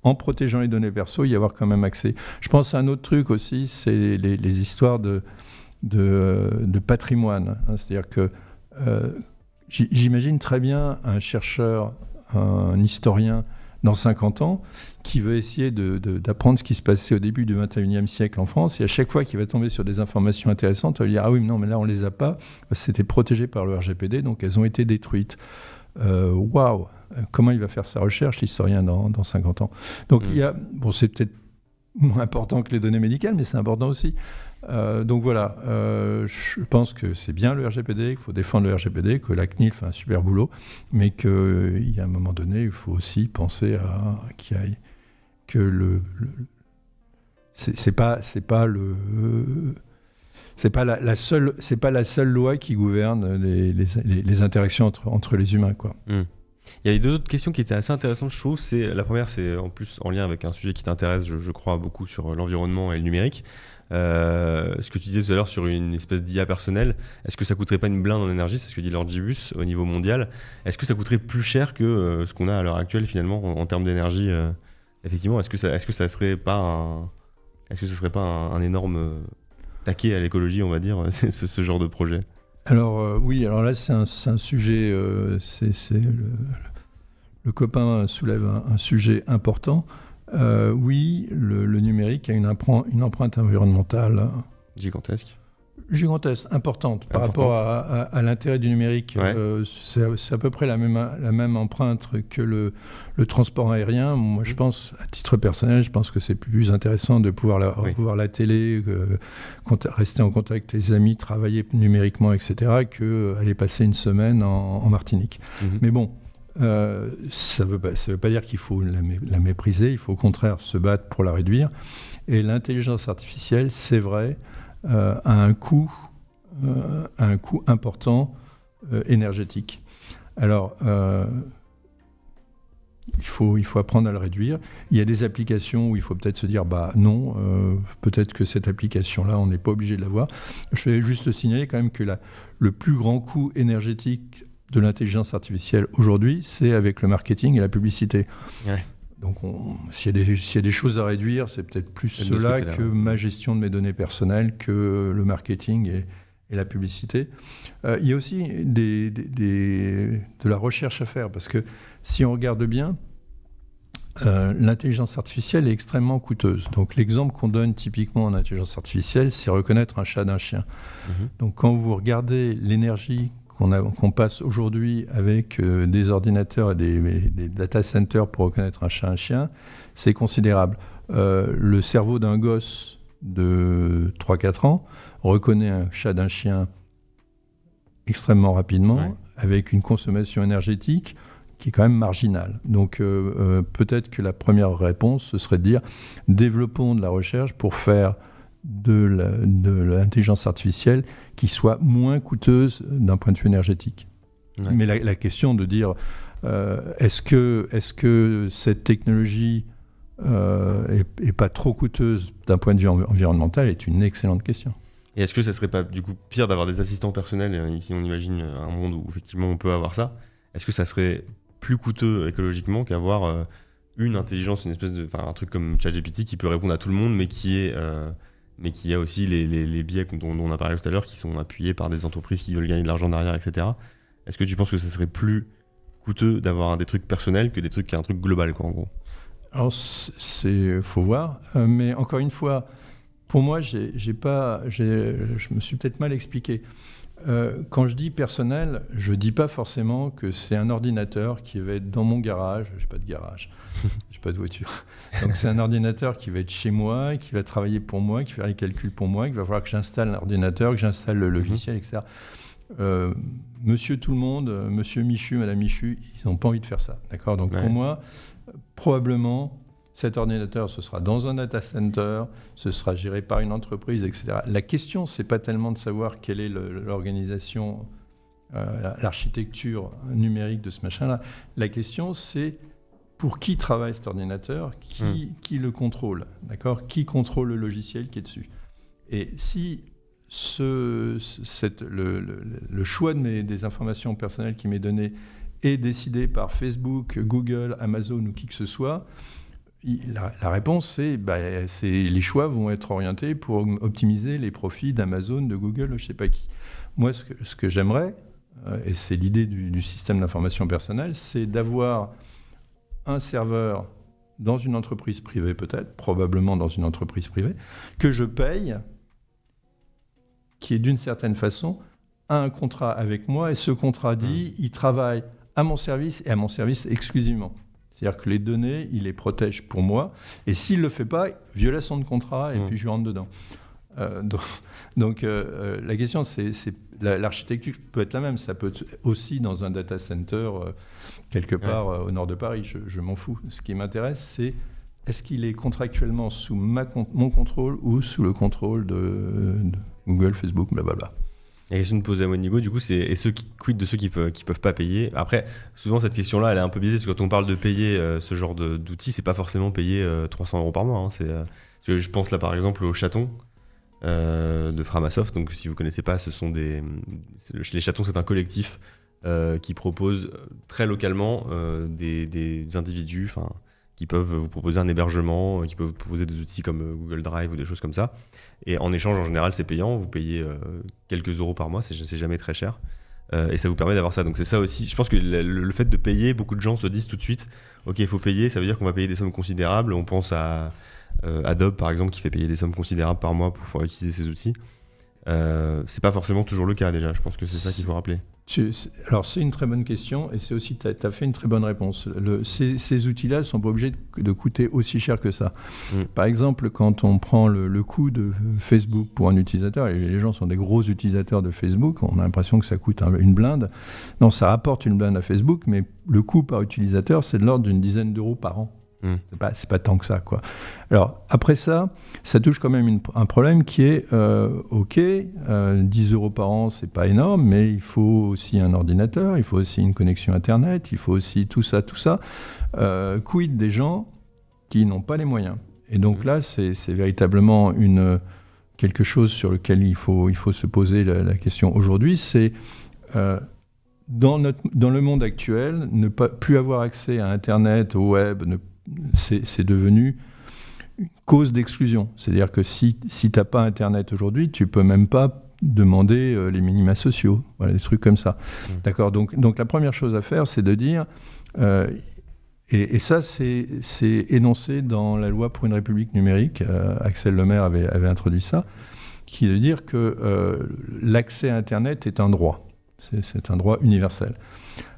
en protégeant les données perso, y avoir quand même accès. Je pense à un autre truc aussi, c'est les histoires de patrimoine. C'est-à-dire que j'imagine très bien un chercheur, un historien dans 50 ans qui veut essayer d'apprendre ce qui se passait au début du 21e siècle en France, et à chaque fois qu'il va tomber sur des informations intéressantes, il va dire « Ah oui, mais non, mais là, on ne les a pas. C'était protégé par le RGPD, donc elles ont été détruites. » Waouh ! Comment il va faire sa recherche, l'historien, dans 50 ans ? Donc, c'est peut-être moins important que les données médicales, mais c'est important aussi. Donc voilà, je pense que c'est bien le RGPD, qu'il faut défendre le RGPD, que la CNIL fait un super boulot, mais qu'il y a un moment donné, il faut aussi penser c'est pas la seule loi qui gouverne les interactions entre les humains, quoi. Il y a deux autres questions qui étaient assez intéressantes, je trouve. La première, c'est en plus en lien avec un sujet qui t'intéresse, je crois, beaucoup sur l'environnement et le numérique. Ce que tu disais tout à l'heure sur une espèce d'IA personnelle, est-ce que ça coûterait pas une blinde en énergie ? C'est ce que dit Lord Gibus au niveau mondial. Est-ce que ça coûterait plus cher que ce qu'on a à l'heure actuelle finalement en termes d'énergie effectivement, est-ce que ça serait pas un énorme taquet à l'écologie, on va dire, ce genre de projet ? Alors oui, alors là c'est un sujet, le copain soulève un sujet important. Oui, le numérique a une empreinte environnementale gigantesque, importante par rapport à l'intérêt du numérique. C'est à peu près la même empreinte que le transport aérien. Moi, je pense, à titre personnel, je pense que c'est plus intéressant de pouvoir voir la télé, rester en contact avec les amis, travailler numériquement, etc., qu'aller passer une semaine en Martinique. Mais bon, ça veut pas dire qu'il faut la mépriser, il faut au contraire se battre pour la réduire. Et l'intelligence artificielle, c'est vrai, a un coût important énergétique. Alors, il faut apprendre à le réduire. Il y a des applications où il faut peut-être se dire non, peut-être que cette application-là, on n'est pas obligé de l'avoir. Je vais juste signaler quand même que le plus grand coût énergétique de l'intelligence artificielle aujourd'hui, c'est avec le marketing et la publicité. Ouais. Donc, s'il y a des choses à réduire, c'est peut-être plus cela que ma gestion de mes données personnelles, que le marketing et la publicité. Il y a aussi de la recherche à faire, parce que si on regarde bien, l'intelligence artificielle est extrêmement coûteuse. Donc, l'exemple qu'on donne typiquement en intelligence artificielle, c'est reconnaître un chat d'un chien. Donc, quand vous regardez l'énergie qu'on passe aujourd'hui avec des ordinateurs et des data centers pour reconnaître un chat, c'est considérable. le cerveau d'un gosse de 3-4 ans reconnaît un chat d'un chien extrêmement rapidement, avec une consommation énergétique qui est quand même marginale. Donc peut-être que la première réponse, ce serait de dire développons de la recherche pour faire de l'intelligence artificielle qui soit moins coûteuse d'un point de vue énergétique. Ouais. Mais la question de dire est-ce que cette technologie est pas trop coûteuse d'un point de vue environnemental est une excellente question. Et est-ce que ça serait pas du coup pire d'avoir des assistants personnels, ici on imagine un monde où effectivement on peut avoir ça, est-ce que ça serait plus coûteux écologiquement qu'avoir une intelligence, une espèce de, un truc comme ChatGPT qui peut répondre à tout le monde mais qui a aussi les biais dont on a parlé tout à l'heure qui sont appuyés par des entreprises qui veulent gagner de l'argent derrière, etc. Est-ce que tu penses que ça serait plus coûteux d'avoir des trucs personnels que des trucs qui est un truc global, quoi, en gros? Alors, faut voir. Mais encore une fois, pour moi, je me suis peut-être mal expliqué. Quand je dis personnel, je ne dis pas forcément que c'est un ordinateur qui va être dans mon garage. Je n'ai pas de garage, je n'ai pas de voiture. Donc c'est un ordinateur qui va être chez moi, qui va travailler pour moi, qui va faire les calculs pour moi, qu'il va falloir que j'installe l'ordinateur, que j'installe le logiciel, etc. Monsieur tout le monde, monsieur Michu, madame Michu, ils n'ont pas envie de faire ça. D'accord ? Donc pour moi, probablement, cet ordinateur, ce sera dans un data center, ce sera géré par une entreprise, etc. La question, ce n'est pas tellement de savoir quelle est l'organisation, l'architecture numérique de ce machin-là. La question, c'est pour qui travaille cet ordinateur, qui le contrôle, d'accord ? Qui contrôle le logiciel qui est dessus ? Et si le choix des informations personnelles qui m'est donné est décidé par Facebook, Google, Amazon ou qui que ce soit, la réponse, c'est les choix vont être orientés pour optimiser les profits d'Amazon, de Google, je ne sais pas qui. Moi, ce que j'aimerais, et c'est l'idée du système d'information personnelle, c'est d'avoir un serveur dans une entreprise privée peut-être, probablement dans une entreprise privée, que je paye, qui est d'une certaine façon un contrat avec moi, et ce contrat dit, il travaille à mon service et à mon service exclusivement. C'est-à-dire que les données, il les protège pour moi. Et s'il ne le fait pas, violation de contrat, et puis je lui rentre dedans. Donc la question, c'est l'architecture peut être la même. Ça peut être aussi dans un data center, quelque part au nord de Paris. Je m'en fous. Ce qui m'intéresse, c'est est-ce qu'il est contractuellement sous mon contrôle ou sous le contrôle de Google, Facebook, blablabla. La question de poser à Monigo, du coup, c'est quid de ceux qui peuvent pas payer. Après, souvent cette question-là, elle est un peu biaisée, parce que quand on parle de payer ce genre d'outils, c'est pas forcément payer 300 € par mois. Je pense là par exemple au chaton de Framasoft. Donc si vous connaissez pas, les chatons, c'est un collectif qui propose très localement des individus, qui peuvent vous proposer un hébergement, qui peuvent vous proposer des outils comme Google Drive ou des choses comme ça. Et en échange, en général, c'est payant. Vous payez quelques euros par mois, c'est jamais très cher. Et ça vous permet d'avoir ça. Donc c'est ça aussi. Je pense que le fait de payer, beaucoup de gens se disent tout de suite, OK, il faut payer, ça veut dire qu'on va payer des sommes considérables. On pense à Adobe, par exemple, qui fait payer des sommes considérables par mois pour pouvoir utiliser ces outils. C'est pas forcément toujours le cas, déjà. Je pense que c'est ça qu'il faut rappeler. Alors, c'est une très bonne question, et c'est aussi, tu as fait une très bonne réponse. Ces outils-là ne sont pas obligés de coûter aussi cher que ça. Par exemple, quand on prend le coût de Facebook pour un utilisateur, et les gens sont des gros utilisateurs de Facebook, on a l'impression que ça coûte une blinde. Non, ça rapporte une blinde à Facebook, mais le coût par utilisateur, c'est de l'ordre d'une dizaine d'euros par an. C'est pas tant que ça, quoi. Alors, après ça touche quand même un problème qui est, 10 € par an, c'est pas énorme, mais il faut aussi un ordinateur, il faut aussi une connexion Internet, il faut aussi tout ça. Quid des gens qui n'ont pas les moyens? Et donc là, c'est véritablement quelque chose sur lequel il faut se poser la question aujourd'hui, c'est... dans le monde actuel, ne plus avoir accès à Internet, au web, c'est devenu une cause d'exclusion. C'est-à-dire que si tu n'as pas Internet aujourd'hui, tu ne peux même pas demander les minima sociaux, voilà, des trucs comme ça. D'accord ? Donc la première chose à faire, c'est de dire... et ça, c'est énoncé dans la loi pour une République numérique. Axel Lemaire avait introduit ça, qui est de dire que l'accès à Internet est un droit. C'est un droit universel.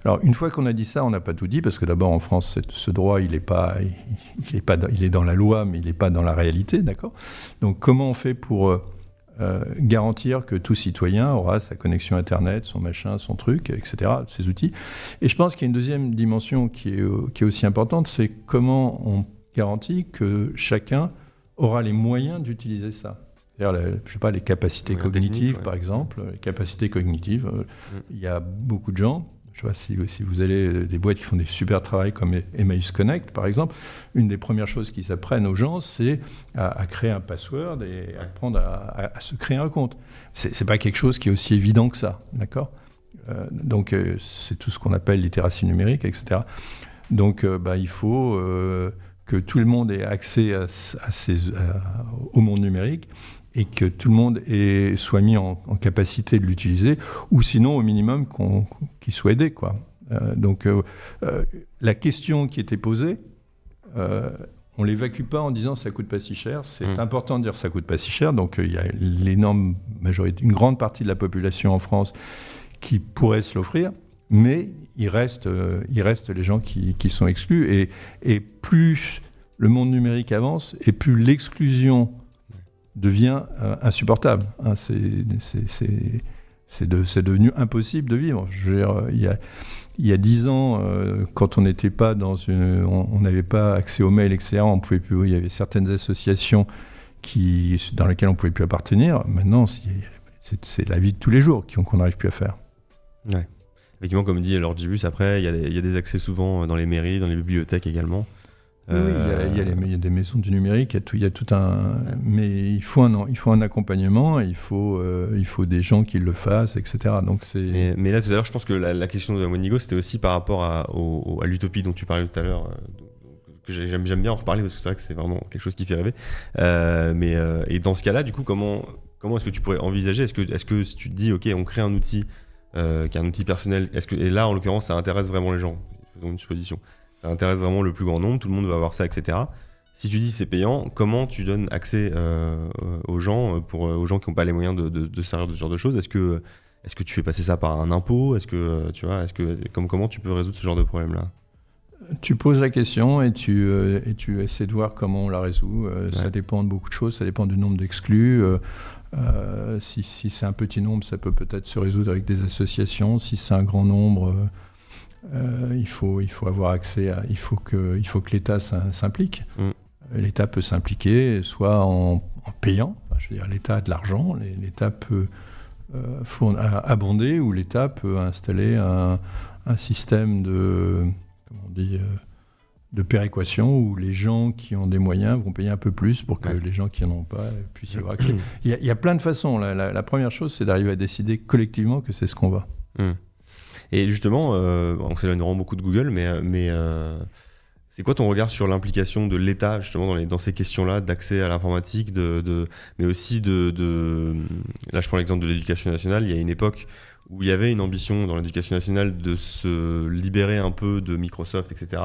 Alors, une fois qu'on a dit ça, on n'a pas tout dit, parce que d'abord, en France, ce droit, il est dans la loi, mais il n'est pas dans la réalité, d'accord ? Donc, comment on fait pour garantir que tout citoyen aura sa connexion Internet, son machin, son truc, etc., ses outils ? Et je pense qu'il y a une deuxième dimension qui est aussi importante, c'est comment on garantit que chacun aura les moyens d'utiliser ça. C'est-à-dire, je sais pas, les capacités cognitives, par exemple. Les capacités cognitives, il y a beaucoup de gens, je sais pas si vous allez des boîtes qui font des super travail comme Emmaüs Connect, par exemple, une des premières choses qu'ils apprennent aux gens, c'est à créer un password et apprendre à se créer un compte. C'est pas quelque chose qui est aussi évident que ça, d'accord ? Donc, c'est tout ce qu'on appelle littératie numérique, etc. Donc, il faut que tout le monde ait accès au monde numérique et que tout le monde soit mis en capacité de l'utiliser, ou sinon, au minimum, qu'il soit aidé, quoi. Donc, la question qui était posée, on ne l'évacue pas en disant « ça ne coûte pas si cher ». C'est important de dire « ça ne coûte pas si cher ». Donc, il y a l'énorme majorité, une grande partie de la population en France qui pourrait se l'offrir, mais il reste les gens qui sont exclus. Et plus le monde numérique avance, et plus l'exclusion devient insupportable. C'est devenu impossible de vivre. Je veux dire, il y a 10 ans, quand on n'était pas on n'avait pas accès aux mails, etc., on pouvait plus, il y avait certaines associations dans lesquelles on ne pouvait plus appartenir. Maintenant, c'est la vie de tous les jours qu'on n'arrive plus à faire. Ouais. Effectivement, comme dit Lord Gibus, après, il y a des accès souvent dans les mairies, dans les bibliothèques également. Oui, il y a des maisons du numérique, il y a tout un... Mais il faut un accompagnement, il faut des gens qui le fassent, etc. Donc mais là, tout à l'heure, je pense que la question de Monigo, c'était aussi par rapport à l'utopie dont tu parlais tout à l'heure, que j'aime bien en reparler, parce que c'est vrai que c'est vraiment quelque chose qui fait rêver. Et dans ce cas-là, du coup, comment est-ce que tu pourrais envisager, est-ce que si tu te dis, OK, on crée un outil qui est un outil personnel, et là, en l'occurrence, ça intéresse vraiment les gens, faisons une supposition. Ça intéresse vraiment le plus grand nombre, tout le monde va avoir ça, etc. Si tu dis c'est payant, comment tu donnes accès aux gens qui n'ont pas les moyens de servir de ce genre de choses ? Est-ce que tu fais passer ça par un impôt ? Comment tu peux résoudre ce genre de problème-là ? Tu poses la question et tu essaies de voir comment on la résout. Ça dépend de beaucoup de choses, ça dépend du nombre d'exclus. Si c'est un petit nombre, ça peut peut-être se résoudre avec des associations. Si c'est un grand nombre... il faut avoir accès il faut que l'État s'implique. L'État peut s'impliquer soit en payant, je veux dire, l'État a de l'argent, l'État peut abonder, ou l'État peut installer un système de péréquation où les gens qui ont des moyens vont payer un peu plus pour que les gens qui n'en ont pas puissent y avoir accès. Il y a plein de façons. La première chose, c'est d'arriver à décider collectivement que c'est ce qu'on va. Et justement, on s'éloigne vraiment beaucoup de Google, mais c'est quoi ton regard sur l'implication de l'État justement dans ces questions-là d'accès à l'informatique, mais aussi là je prends l'exemple de l'éducation nationale. Il y a une époque où il y avait une ambition dans l'éducation nationale de se libérer un peu de Microsoft, etc.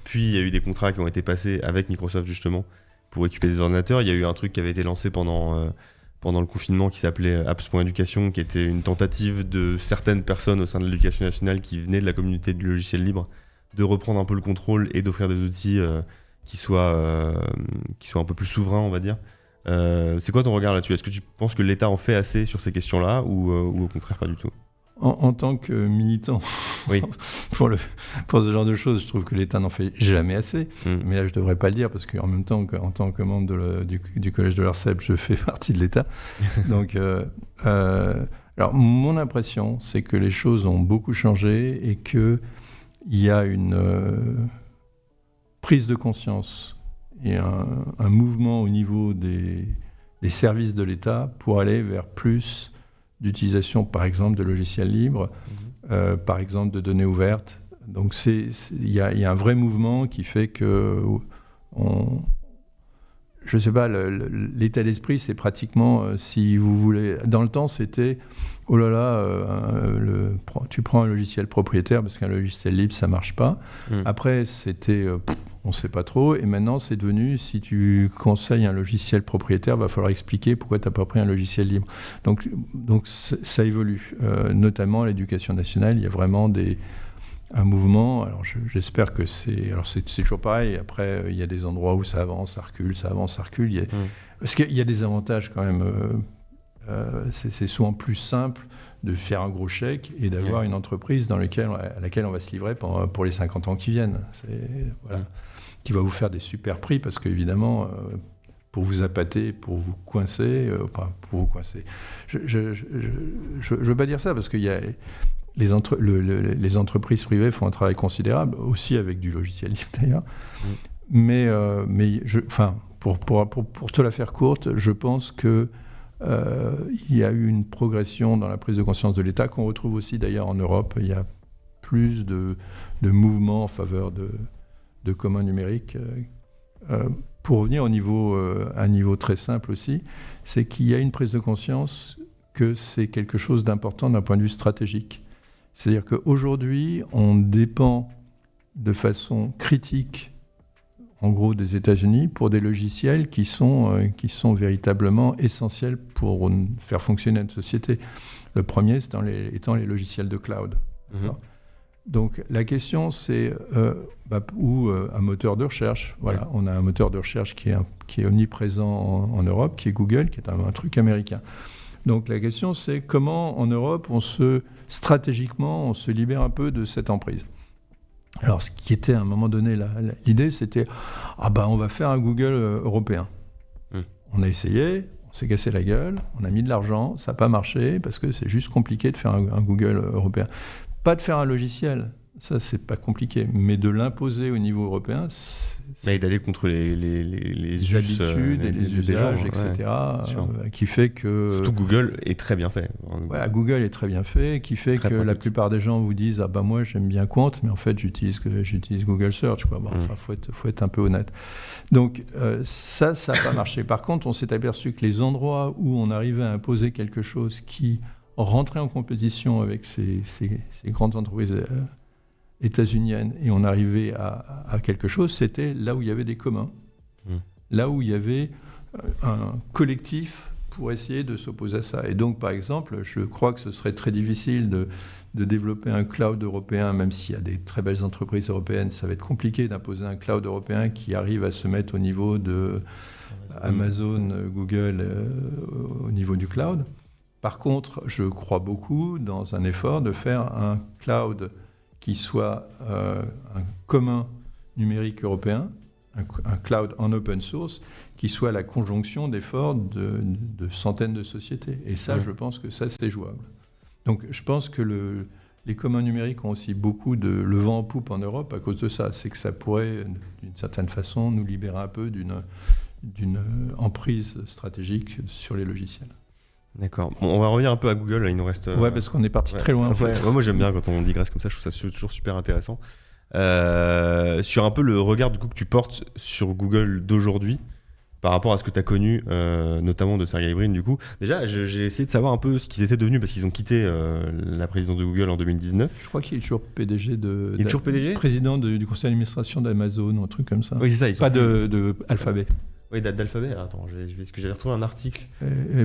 Puis il y a eu des contrats qui ont été passés avec Microsoft justement pour récupérer des ordinateurs. Il y a eu un truc qui avait été lancé pendant le confinement qui s'appelait Apps.Education, qui était une tentative de certaines personnes au sein de l'éducation nationale qui venaient de la communauté du logiciel libre de reprendre un peu le contrôle et d'offrir des outils qui soient un peu plus souverains, on va dire. C'est quoi ton regard là-dessus ? Est-ce que tu penses que l'État en fait assez sur ces questions-là ou au contraire pas du tout ? En tant que militant pour ce genre de choses, je trouve que l'État n'en fait jamais assez. Mais là, je ne devrais pas le dire parce qu'en même temps, en tant que membre du collège de l'ARCEP, je fais partie de l'État. Donc, alors, mon impression, c'est que les choses ont beaucoup changé et qu'il y a une prise de conscience et un mouvement au niveau des services de l'État pour aller vers plus d'utilisation, par exemple, de logiciels libres, par exemple, de données ouvertes. Donc, il y a un vrai mouvement qui fait que, je ne sais pas, l'état d'esprit, c'est pratiquement, si vous voulez, dans le temps, c'était, oh là là, tu prends un logiciel propriétaire, parce qu'un logiciel libre, ça ne marche pas. Après, c'était, on ne sait pas trop. Et maintenant, c'est devenu, si tu conseilles un logiciel propriétaire, il va falloir expliquer pourquoi tu n'as pas pris un logiciel libre. Donc ça évolue. Notamment à l'éducation nationale, il y a vraiment un mouvement. Alors j'espère que c'est... Alors c'est toujours pareil. Après, il y a des endroits où ça avance, ça recule, ça avance, ça recule. Parce qu'il y a des avantages quand même. C'est souvent plus simple de faire un gros chèque et d'avoir une entreprise à laquelle on va se livrer pour les 50 ans qui viennent. Qui va vous faire des super prix parce qu'évidemment, pour vous appâter, pour vous coincer, je ne veux pas dire ça parce qu'il y a les entreprises privées font un travail considérable, aussi avec du logiciel libre d'ailleurs. Mais pour te la faire courte, je pense que il y a eu une progression dans la prise de conscience de l'État qu'on retrouve aussi d'ailleurs en Europe. Il y a plus de mouvements en faveur de communs numériques. Pour revenir à un niveau très simple aussi, c'est qu'il y a une prise de conscience que c'est quelque chose d'important d'un point de vue stratégique. C'est-à-dire qu'aujourd'hui, on dépend de façon critique en gros des États-Unis pour des logiciels qui sont véritablement essentiels pour faire fonctionner notre société. Le premier étant les logiciels de cloud. Donc la question c'est un moteur de recherche. Voilà, on a un moteur de recherche qui est omniprésent en Europe, qui est Google, qui est un truc américain. Donc la question c'est comment en Europe stratégiquement on se libère un peu de cette emprise. Alors, ce qui était à un moment donné, l'idée, c'était on va faire un Google européen. On a essayé, on s'est cassé la gueule, on a mis de l'argent, ça n'a pas marché parce que c'est juste compliqué de faire un Google européen. Pas de faire un logiciel, ça c'est pas compliqué, mais de l'imposer au niveau européen, et d'aller contre les habitudes et les usages, gens, etc. Qui fait que... Surtout Google est très bien fait. Google est très bien fait, qui fait très que pratique. La plupart des gens vous disent « moi j'aime bien Quant, mais en fait j'utilise Google Search. » faut être un peu honnête. Donc ça n'a pas marché. Par contre, on s'est aperçu que les endroits où on arrivait à imposer quelque chose qui rentrait en compétition avec ces grandes entreprises états-uniennes et on arrivait à quelque chose, c'était là où il y avait des communs, là où il y avait un collectif pour essayer de s'opposer à ça. Et donc, par exemple, je crois que ce serait très difficile de développer un cloud européen, même s'il y a des très belles entreprises européennes, ça va être compliqué d'imposer un cloud européen qui arrive à se mettre au niveau de Amazon, Google, au niveau du cloud. Par contre, je crois beaucoup dans un effort de faire un cloud qui soit un commun numérique européen, un cloud en open source, qui soit la conjonction d'efforts de centaines de sociétés. Et ça, je pense que ça, c'est jouable. Donc, je pense que les communs numériques ont aussi beaucoup de le vent en poupe en Europe à cause de ça. C'est que ça pourrait, d'une certaine façon, nous libérer un peu d'une emprise stratégique sur les logiciels. D'accord. Bon, on va revenir un peu à Google, là, il nous reste... parce qu'on est parti très loin. En fait. Moi j'aime bien quand on digresse comme ça, je trouve ça toujours super intéressant. Sur un peu le regard du coup que tu portes sur Google d'aujourd'hui, par rapport à ce que tu as connu, notamment de Sergey Brin du coup. Déjà, j'ai essayé de savoir un peu ce qu'ils étaient devenus, parce qu'ils ont quitté la présidence de Google en 2019. Je crois qu'il est toujours PDG Il est toujours PDG ? Président du conseil d'administration d'Amazon, un truc comme ça. Oui, c'est ça. Pas de Alphabet. Oui, d'Alphabet. Attends, est-ce que j'avais retrouvé un article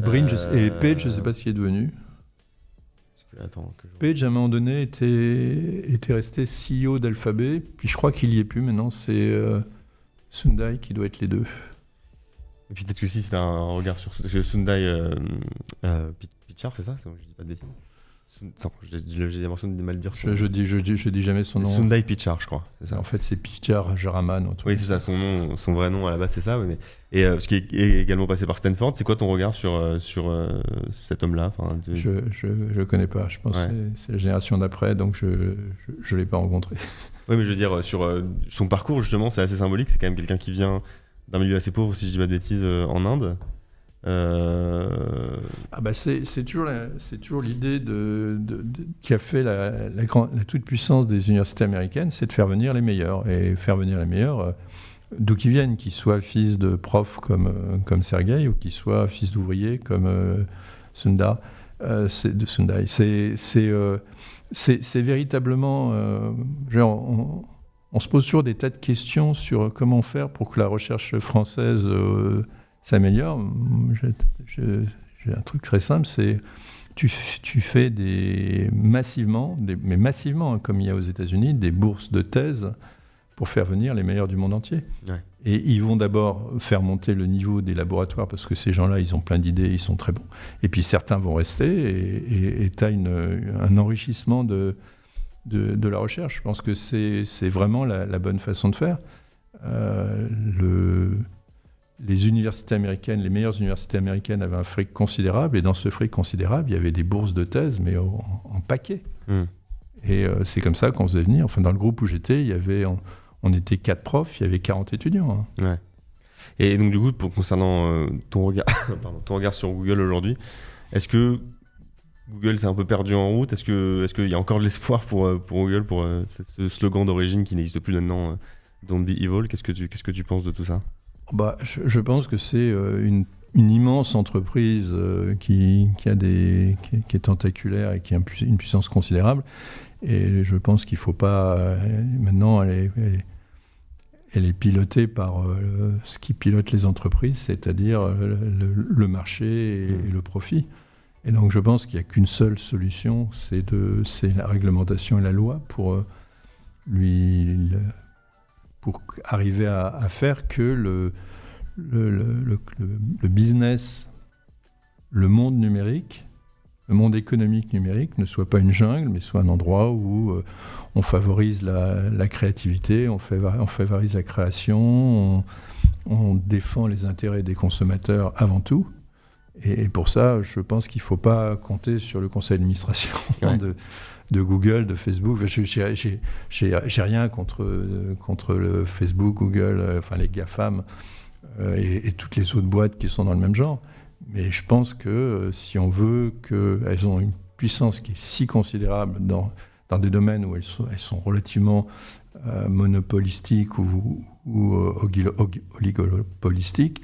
Brin et Page, je ne sais pas ce qu'il est devenu. Page, à un moment donné, était resté CEO d'Alphabet, puis je crois qu'il n'y est plus. Maintenant, c'est Sundar qui doit être les deux. Et puis peut-être que si c'est un regard sur Sundar Pichai, c'est ça ? Je dis pas de bêtises. J'ai l'impression de mal dire son nom. Je dis jamais son nom. Sundar Pichai, je crois. C'est ça. En fait, c'est Pichai Jaraman. Oui, c'est ça. Son vrai nom à la base, c'est ça. Mais... Et ce qui est également passé par Stanford, c'est quoi ton regard sur cet homme-là ? Je connais pas. Je pense que c'est la génération d'après, donc je l'ai pas rencontré. Oui, mais je veux dire, sur son parcours, justement, c'est assez symbolique. C'est quand même quelqu'un qui vient d'un milieu assez pauvre, si je dis pas de bêtises, en Inde. C'est toujours l'idée qui a fait la toute puissance des universités américaines, c'est de faire venir les meilleurs, et faire venir les meilleurs d'où qu'ils viennent, qu'ils soient fils de profs comme Sergey ou qu'ils soient fils d'ouvriers comme Sundar. C'est véritablement on se pose toujours des tas de questions sur comment faire pour que la recherche française s'améliore. J'ai un truc très simple, c'est tu fais massivement, comme il y a aux États-Unis, des bourses de thèse pour faire venir les meilleurs du monde entier. Ouais. Et ils vont d'abord faire monter le niveau des laboratoires parce que ces gens-là, ils ont plein d'idées, ils sont très bons. Et puis certains vont rester et tu as un enrichissement de la recherche. Je pense que c'est vraiment la bonne façon de faire. Les universités américaines, les meilleures universités américaines avaient un fric considérable, et dans ce fric considérable, il y avait des bourses de thèse, mais en paquet. Et c'est comme ça qu'on faisait venir. Enfin, dans le groupe où j'étais, on était 4 profs, il y avait 40 étudiants. Ouais. Et donc, du coup, concernant ton regard sur Google aujourd'hui, est-ce que Google s'est un peu perdu en route ? Est-ce qu'il y a encore de l'espoir pour Google, pour ce slogan d'origine qui n'existe plus maintenant, Don't be evil ? Qu'est-ce que tu penses de tout ça ? Je pense que c'est une immense entreprise qui est tentaculaire et qui a une puissance considérable. Et je pense qu'il ne faut pas... maintenant, elle est pilotée par ce qui pilote les entreprises, c'est-à-dire le marché et le profit. Et donc, je pense qu'il n'y a qu'une seule solution, c'est la réglementation et la loi pour arriver à faire que le business, le monde numérique, le monde économique numérique ne soit pas une jungle, mais soit un endroit où on favorise la créativité, on favorise la création, on défend les intérêts des consommateurs avant tout. Et pour ça, je pense qu'il ne faut pas compter sur le conseil d'administration de Google, de Facebook. J'ai rien contre le Facebook, Google, enfin les GAFAM et toutes les autres boîtes qui sont dans le même genre. Mais je pense que si on veut qu'elles ont une puissance qui est si considérable dans des domaines où elles sont relativement monopolistiques ou oligopolistiques,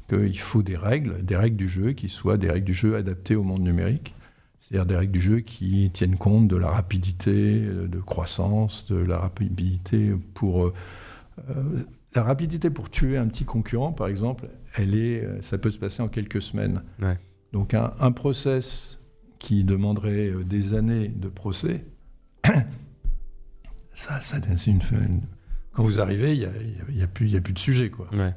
qu'il faut des règles du jeu qui soient des règles du jeu adaptées au monde numérique. C'est-à-dire des règles du jeu qui tiennent compte de la rapidité de croissance, de la rapidité pour... la rapidité pour tuer un petit concurrent, par exemple, ça peut se passer en quelques semaines. Ouais. Donc un process qui demanderait des années de procès, quand vous arrivez, il y a plus de sujet, quoi. Ouais.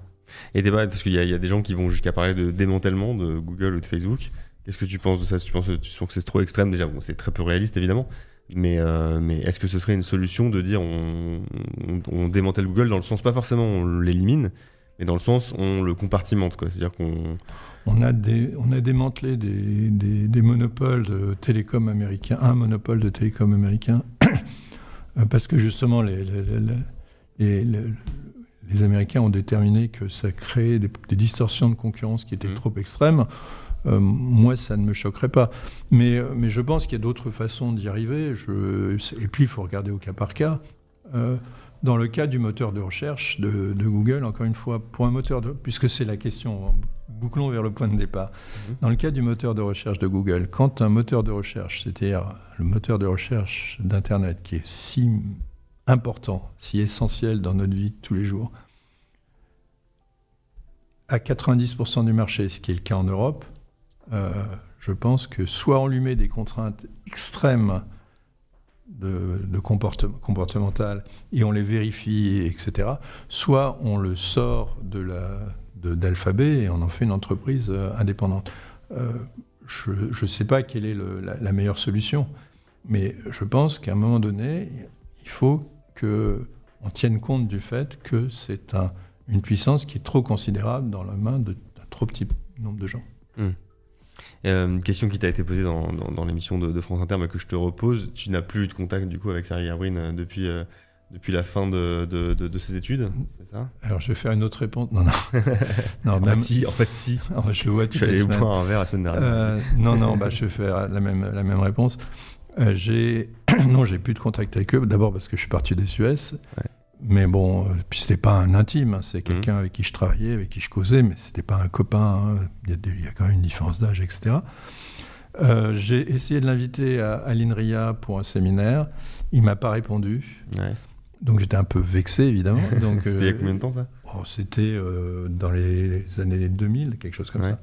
Et parce qu'il y a des gens qui vont jusqu'à parler de démantèlement de Google ou de Facebook. Qu'est-ce que tu penses de ça ? Tu penses que c'est trop extrême ? Déjà, bon, c'est très peu réaliste, évidemment. Mais est-ce que ce serait une solution de dire on démantèle Google dans le sens, pas forcément on l'élimine, mais dans le sens on le compartimente, quoi. C'est-à-dire on a démantelé des monopoles de télécom américains, un monopole de télécom américain, parce que justement les Américains ont déterminé que ça créait des distorsions de concurrence qui étaient trop extrêmes. Moi, ça ne me choquerait pas. Mais je pense qu'il y a d'autres façons d'y arriver. Et puis, il faut regarder au cas par cas. Dans le cas du moteur de recherche de Google, encore une fois, pour un moteur puisque c'est la question, bouclons vers le point de départ. Dans le cas du moteur de recherche de Google, quand un moteur de recherche, c'est-à-dire le moteur de recherche d'Internet, qui est si important, si essentiel dans notre vie de tous les jours, à 90% du marché, ce qui est le cas en Europe, je pense que soit on lui met des contraintes extrêmes de comportementales et on les vérifie, etc., soit on le sort d'Alphabet et on en fait une entreprise indépendante. Je ne sais pas quelle est la meilleure solution, mais je pense qu'à un moment donné, il faut qu'on tienne compte du fait que c'est une puissance qui est trop considérable dans la main d'un trop petit nombre de gens. Une question qui t'a été posée dans l'émission de France Inter, mais que je te repose. Tu n'as plus eu de contact du coup avec Sergey Brin depuis la fin de ses études, c'est ça ? Alors je vais faire une autre réponse. Non. En fait, si. Alors, je le vois toutes les semaines. Je suis allé boire un verre la semaine dernière. Je vais faire la même réponse. J'ai plus de contact avec eux. D'abord parce que je suis parti des Suez. Ouais. Mais bon, puis c'était pas un intime, hein, c'est quelqu'un avec qui je travaillais, avec qui je causais, mais c'était pas un copain, hein. Il y a quand même une différence d'âge, etc. J'ai essayé de l'inviter à l'INRIA pour un séminaire, il m'a pas répondu. Ouais. Donc j'étais un peu vexé, évidemment. Donc, C'était il y a combien de temps, ça? C'était dans les années 2000, quelque chose comme Ouais. ça.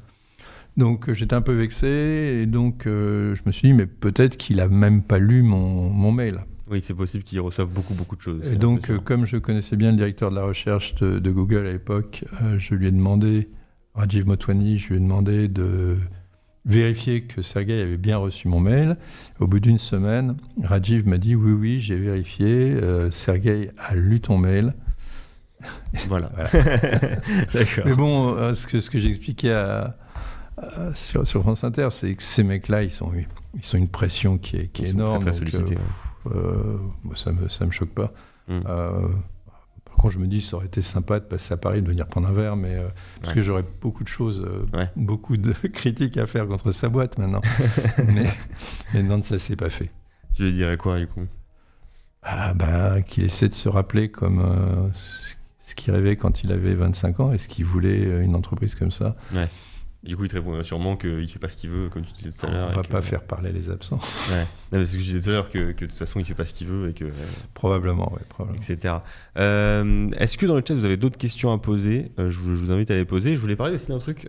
Donc j'étais un peu vexé, et donc je me suis dit, mais peut-être qu'il a même pas lu mon mail. Oui, c'est possible qu'ils reçoivent beaucoup de choses. Et donc, comme je connaissais bien le directeur de la recherche de Google à l'époque, je lui ai demandé, Rajiv Motwani, je lui ai demandé de vérifier que Sergey avait bien reçu mon mail. Au bout d'une semaine, Rajiv m'a dit, oui, j'ai vérifié, Sergey a lu ton mail. Voilà. D'accord. Mais bon, ce que j'expliquais sur France Inter, c'est que ces mecs-là, ils sont une pression qui est énorme. Très sollicités. Ça me choque pas. Par contre, je me dis, ça aurait été sympa de passer à Paris, de venir prendre un verre, mais parce que j'aurais beaucoup de choses, beaucoup de critiques à faire contre sa boîte maintenant. mais non, ça s'est pas fait. Tu lui dirais quoi, du coup? Qu'il essaie de se rappeler comme ce qu'il rêvait quand il avait 25 ans et ce qu'il voulait, une entreprise comme ça. Ouais. Du coup, il te répond sûrement qu'il ne fait pas ce qu'il veut, comme tu disais tout à l'heure. On ne va pas faire parler les absents. Ouais. Non, mais c'est ce que je disais tout à l'heure, que de toute façon, il ne fait pas ce qu'il veut. Et que, probablement. Etc. Est-ce que dans le chat, vous avez d'autres questions à poser? Je vous invite à les poser. Je voulais parler aussi d'un truc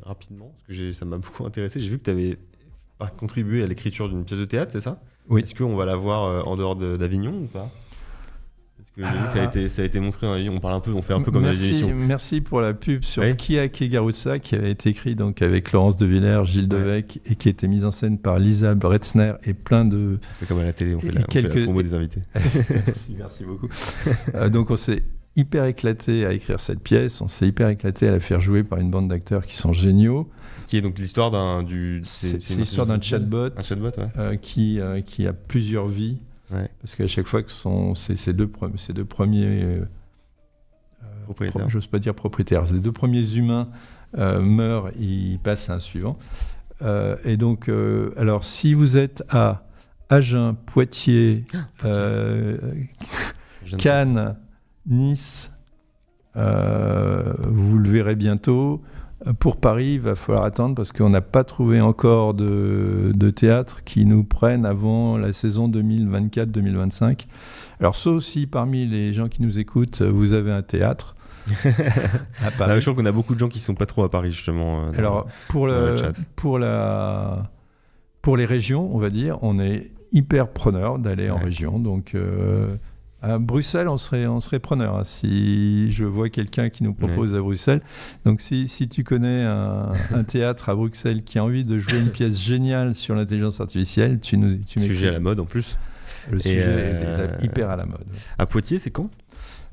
rapidement, parce que ça m'a beaucoup intéressé. J'ai vu que tu avais contribué à l'écriture d'une pièce de théâtre, c'est ça? Oui. Est-ce qu'on va la voir en dehors d'Avignon ou pas? Parce que ça a été montré dans Avignon. On fait un peu comme dans les émissions. Merci pour la pub sur Kia Kegaroussa, qui avait été écrit donc avec Laurence de Villers, Gilles Devecq, et qui était mise en scène par Lisa Bretzner et plein de... C'est comme à la télé, on fait la promo des invités. Merci beaucoup. Donc on s'est hyper éclaté à écrire cette pièce, on s'est hyper éclaté à la faire jouer par une bande d'acteurs qui sont géniaux. Qui est donc l'histoire c'est l'histoire d'un chatbot, qui a plusieurs vies. Ouais. Parce qu'à chaque fois que ces deux premiers propriétaires, j'ose pas dire propriétaires, ces deux premiers humains meurent, ils passent à un suivant. Et donc, alors si vous êtes à Agen, Poitiers, Cannes, Nice, vous le verrez bientôt. Pour Paris, il va falloir attendre parce qu'on n'a pas trouvé encore de théâtre qui nous prenne avant la saison 2024-2025. Alors, sauf si parmi les gens qui nous écoutent, vous avez un théâtre à Paris. Je crois qu'on a beaucoup de gens qui ne sont pas trop à Paris, justement. Alors, pour les régions, on va dire, on est hyper preneur d'aller en région. Donc, à Bruxelles, on serait preneur, hein, si je vois quelqu'un qui nous propose à Bruxelles. Donc, si tu connais un théâtre à Bruxelles qui a envie de jouer une pièce géniale sur l'intelligence artificielle, tu m'écris. Sujet à la mode, en plus. Le sujet est hyper à la mode. À Poitiers, c'est quand?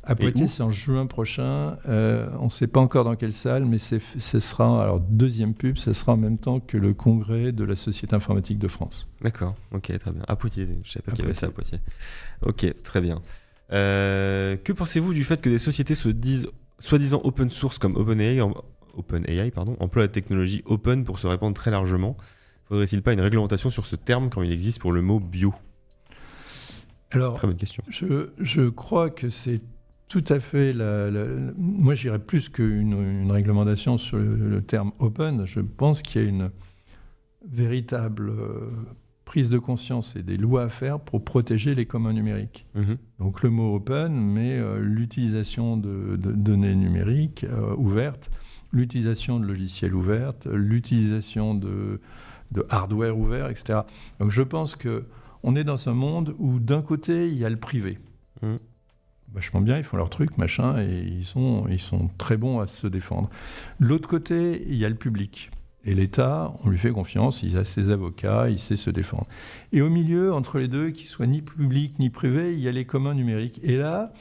À Poitiers, c'est en juin prochain. On ne sait pas encore dans quelle salle, mais ce sera, alors deuxième pub, ce sera en même temps que le congrès de la Société informatique de France. D'accord, ok, très bien. À Poitiers, je ne savais pas qu'il y avait ça à Poitiers. Ok, très bien. Que pensez-vous du fait que des sociétés se disent soi-disant open source comme OpenAI emploient la technologie open pour se répandre très largement? Faudrait-il pas une réglementation sur ce terme quand il existe pour le mot bio? Alors, très bonne question. Je crois que c'est tout à fait moi, j'irais plus qu'une réglementation sur le terme open. Je pense qu'il y a une véritable prise de conscience et des lois à faire pour protéger les communs numériques. Donc le mot open, mais l'utilisation de données numériques ouvertes, l'utilisation de logiciels ouverts, l'utilisation de hardware ouvert, etc. Donc je pense qu'on est dans un monde où d'un côté, il y a le privé. Vachement bien, ils font leur truc, machin, et ils sont très bons à se défendre. De l'autre côté, il y a le public. Et l'État, on lui fait confiance, il a ses avocats, il sait se défendre. Et au milieu, entre les deux, qui soient ni public ni privé, il y a les communs numériques. Et là,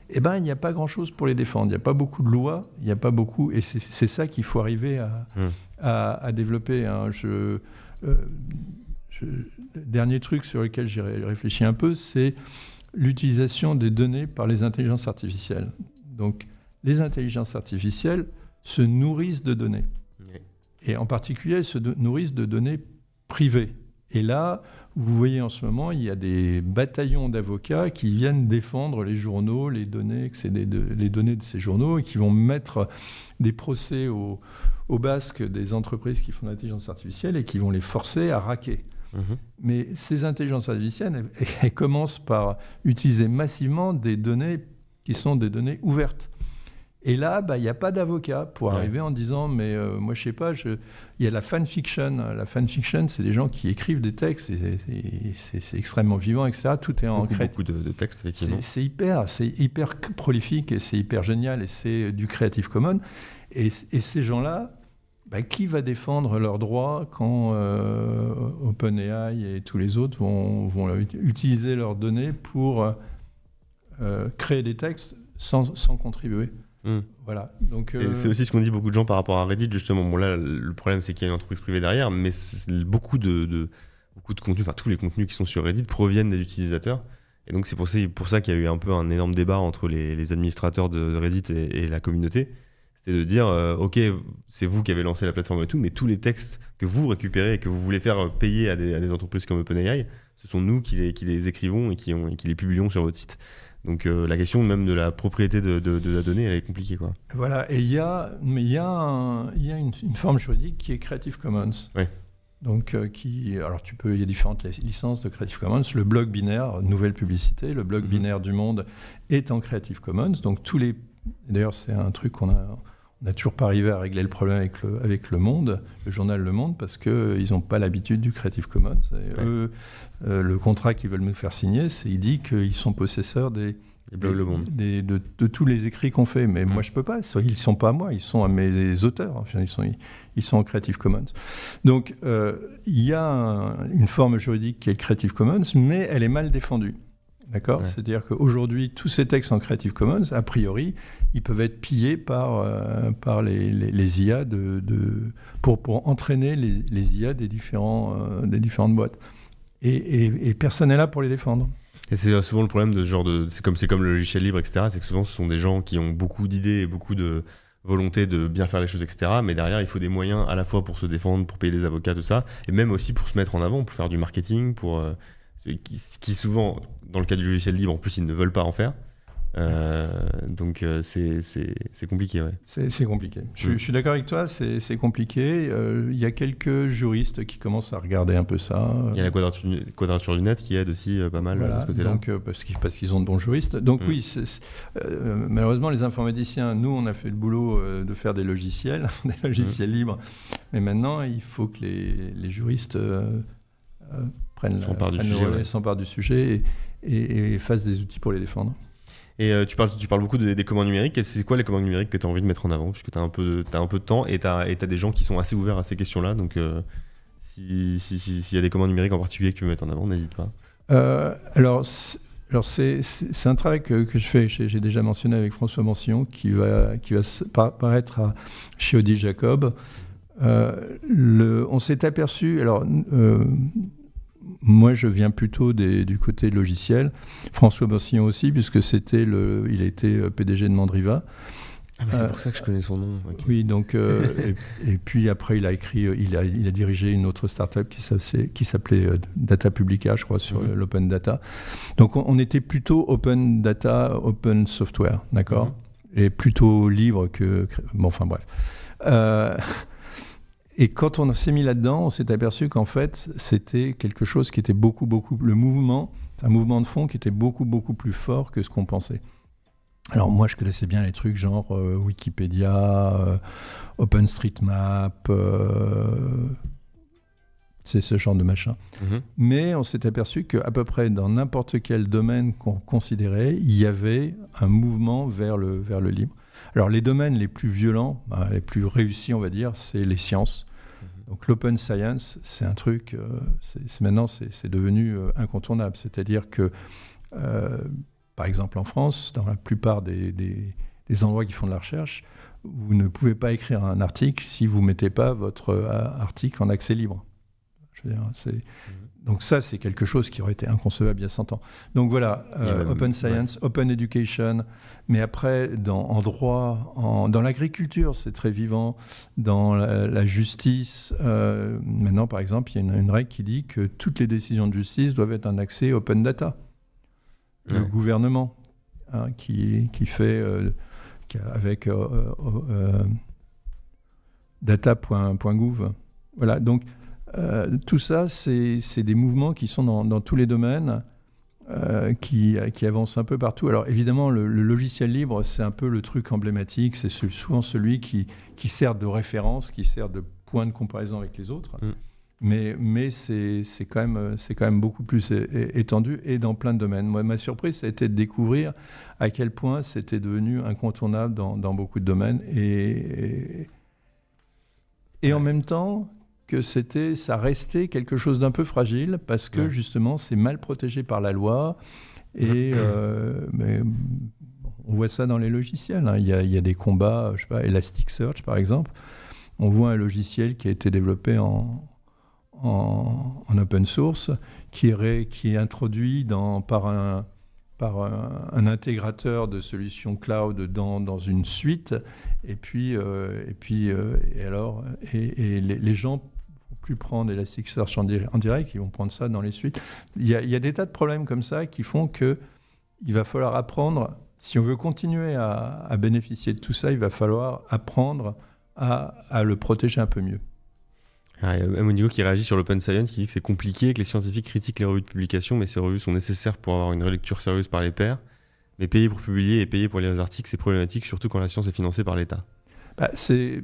il n'y a pas grand-chose pour les défendre. Il n'y a pas beaucoup de lois, il n'y a pas beaucoup... Et c'est ça qu'il faut arriver à développer. Hein. Dernier truc sur lequel j'ai réfléchi un peu, c'est l'utilisation des données par les intelligences artificielles. Donc, les intelligences artificielles se nourrissent de données. Et en particulier, elles se nourrissent de données privées. Et là, vous voyez en ce moment, il y a des bataillons d'avocats qui viennent défendre les journaux, les données de ces journaux, et qui vont mettre des procès au basque des entreprises qui font l'intelligence artificielle et qui vont les forcer à raquer. Mais ces intelligences artificielles, elles commencent par utiliser massivement des données qui sont des données ouvertes. Et là, il n'y a pas d'avocat pour arriver en disant mais moi je sais pas, il y a la fanfiction. La fanfiction, c'est des gens qui écrivent des textes, et c'est extrêmement vivant, etc. Tout est en beaucoup de textes, effectivement. C'est hyper prolifique et c'est hyper génial et c'est du Creative Commons. Et ces gens-là, qui va défendre leurs droits quand OpenAI et tous les autres vont utiliser leurs données pour créer des textes sans contribuer? Voilà. Donc, c'est aussi ce qu'ont dit beaucoup de gens par rapport à Reddit, justement. Bon, là, le problème, c'est qu'il y a une entreprise privée derrière, mais beaucoup de contenus, enfin tous les contenus qui sont sur Reddit proviennent des utilisateurs. Et donc, c'est pour ça qu'il y a eu un peu un énorme débat entre les administrateurs de Reddit et la communauté. C'était de dire, OK, c'est vous qui avez lancé la plateforme et tout, mais tous les textes que vous récupérez et que vous voulez faire payer à des entreprises comme OpenAI, ce sont nous qui les écrivons et qui les publions sur votre site. Donc la question même de la propriété de la donnée, elle est compliquée, quoi. Voilà, et il y a une forme juridique qui est Creative Commons. Ouais. Donc il y a différentes licences de Creative Commons. Le bloc binaire, nouvelle publicité, le bloc binaire du Monde est en Creative Commons. Donc d'ailleurs c'est un truc qu'on n'a toujours pas arrivé à régler le problème avec Le Monde, le journal Le Monde, parce qu'ils n'ont pas l'habitude du Creative Commons. Et eux, le contrat qu'ils veulent nous faire signer, il dit qu'ils sont possesseurs de tous les écrits qu'on fait. Mais moi, je ne peux pas. Ils ne sont pas à moi, ils sont à mes auteurs. Enfin, ils sont en Creative Commons. Donc, il y a une forme juridique qui est le Creative Commons, mais elle est mal défendue. D'accord ? C'est-à-dire qu'aujourd'hui, tous ces textes en Creative Commons, a priori, ils peuvent être pillés par les IA pour entraîner les IA des différentes boîtes. Et personne n'est là pour les défendre. Et c'est souvent le problème de ce genre de... C'est comme le logiciel libre, etc. C'est que souvent, ce sont des gens qui ont beaucoup d'idées et beaucoup de volonté de bien faire les choses, etc. Mais derrière, il faut des moyens à la fois pour se défendre, pour payer les avocats, tout ça, et même aussi pour se mettre en avant, pour faire du marketing, qui souvent, dans le cas du logiciel libre, en plus, ils ne veulent pas en faire. Donc c'est compliqué, ouais. C'est compliqué. Je suis d'accord avec toi, c'est compliqué. Il y a quelques juristes qui commencent à regarder un peu ça. Il y a la quadrature du net qui aide aussi pas mal de ce côté-là. Donc, parce qu'ils ont de bons juristes. Donc oui, malheureusement, les informaticiens, nous, on a fait le boulot de faire des logiciels libres. Mais maintenant, il faut que les juristes s'emparent du sujet et fassent des outils pour les défendre. Et tu parles beaucoup des commandes numériques. C'est quoi les commandes numériques que tu as envie de mettre en avant ? Puisque tu as un peu de temps et tu as des gens qui sont assez ouverts à ces questions-là. Donc, s'il y a des commandes numériques en particulier que tu veux mettre en avant, n'hésite pas. Alors c'est un travail que je fais. J'ai déjà mentionné avec François Mancillon qui va paraître chez Odile Jacob. On s'est aperçu... Alors... moi, je viens plutôt du côté logiciel. François Mancillon aussi, puisque il a été PDG de Mandriva. Ah, mais c'est pour ça que je connais son nom. Okay. Oui, donc et puis après, il a dirigé une autre start-up qui s'appelait Data Publica, je crois, sur l'open data. Donc, on était plutôt open data, open software, d'accord, et plutôt libre que bon, enfin bref. Et quand on s'est mis là-dedans, on s'est aperçu qu'en fait, c'était quelque chose qui était beaucoup, un mouvement de fond qui était beaucoup, beaucoup plus fort que ce qu'on pensait. Alors moi, je connaissais bien les trucs genre Wikipédia, OpenStreetMap, c'est ce genre de machin. Mais on s'est aperçu qu'à peu près dans n'importe quel domaine qu'on considérait, il y avait un mouvement vers le libre. Alors les domaines les plus violents, les plus réussis, on va dire, c'est les sciences. Donc l'open science, c'est un truc, maintenant c'est devenu incontournable. C'est-à-dire que, par exemple en France, dans la plupart des endroits qui font de la recherche, vous ne pouvez pas écrire un article si vous ne mettez pas votre article en accès libre. Je veux dire, donc ça, c'est quelque chose qui aurait été inconcevable il y a 100 ans. Donc voilà, open science, open education, mais après, en droit, dans l'agriculture, c'est très vivant, dans la justice. Maintenant, par exemple, il y a une règle qui dit que toutes les décisions de justice doivent être un accès open data. Le gouvernement, qui fait, avec data.gouv. Voilà, donc Tout ça, c'est des mouvements qui sont dans tous les domaines, qui avancent un peu partout. Alors évidemment, le logiciel libre, c'est un peu le truc emblématique, c'est souvent celui qui sert de référence, qui sert de point de comparaison avec les autres. Mais c'est quand même beaucoup plus étendu et dans plein de domaines. Moi, ma surprise, ça a été de découvrir à quel point c'était devenu incontournable dans beaucoup de domaines et en même temps que ça restait quelque chose d'un peu fragile parce que justement c'est mal protégé par la loi et mais on voit ça dans les logiciels. Hein. Il y a des combats, je sais pas, Elasticsearch par exemple. On voit un logiciel qui a été développé en open source qui est introduit par un intégrateur de solutions cloud dans une suite et les gens vont plus prendre Elasticsearch en direct, ils vont prendre ça dans les suites. Il y a des tas de problèmes comme ça qui font que il va falloir apprendre, si on veut continuer à bénéficier de tout ça, il va falloir apprendre à le protéger un peu mieux. Il y a Monigo qui réagit sur l'open science, qui dit que c'est compliqué, que les scientifiques critiquent les revues de publication, mais ces revues sont nécessaires pour avoir une relecture sérieuse par les pairs. Mais payer pour publier et payer pour lire les articles, c'est problématique, surtout quand la science est financée par l'État. C'est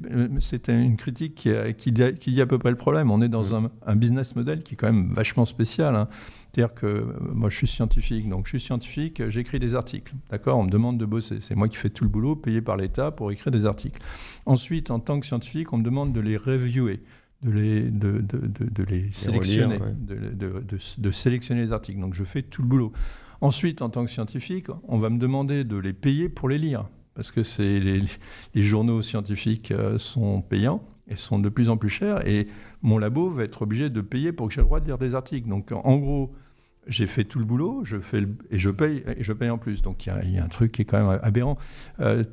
une critique qui dit à peu près le problème. On est dans un business model qui est quand même vachement spécial. Hein. C'est-à-dire que moi, je suis scientifique, j'écris des articles. D'accord ? On me demande de bosser. C'est moi qui fais tout le boulot, payé par l'État pour écrire des articles. Ensuite, en tant que scientifique, on me demande de les reviewer, de les sélectionner, de sélectionner les articles. Donc, je fais tout le boulot. Ensuite, en tant que scientifique, on va me demander de les payer pour les lire. Parce que les journaux scientifiques sont payants et sont de plus en plus chers. Et mon labo va être obligé de payer pour que j'ai le droit de lire des articles. Donc, en gros, j'ai fait tout le boulot, et je paye en plus. Donc, il y a un truc qui est quand même aberrant.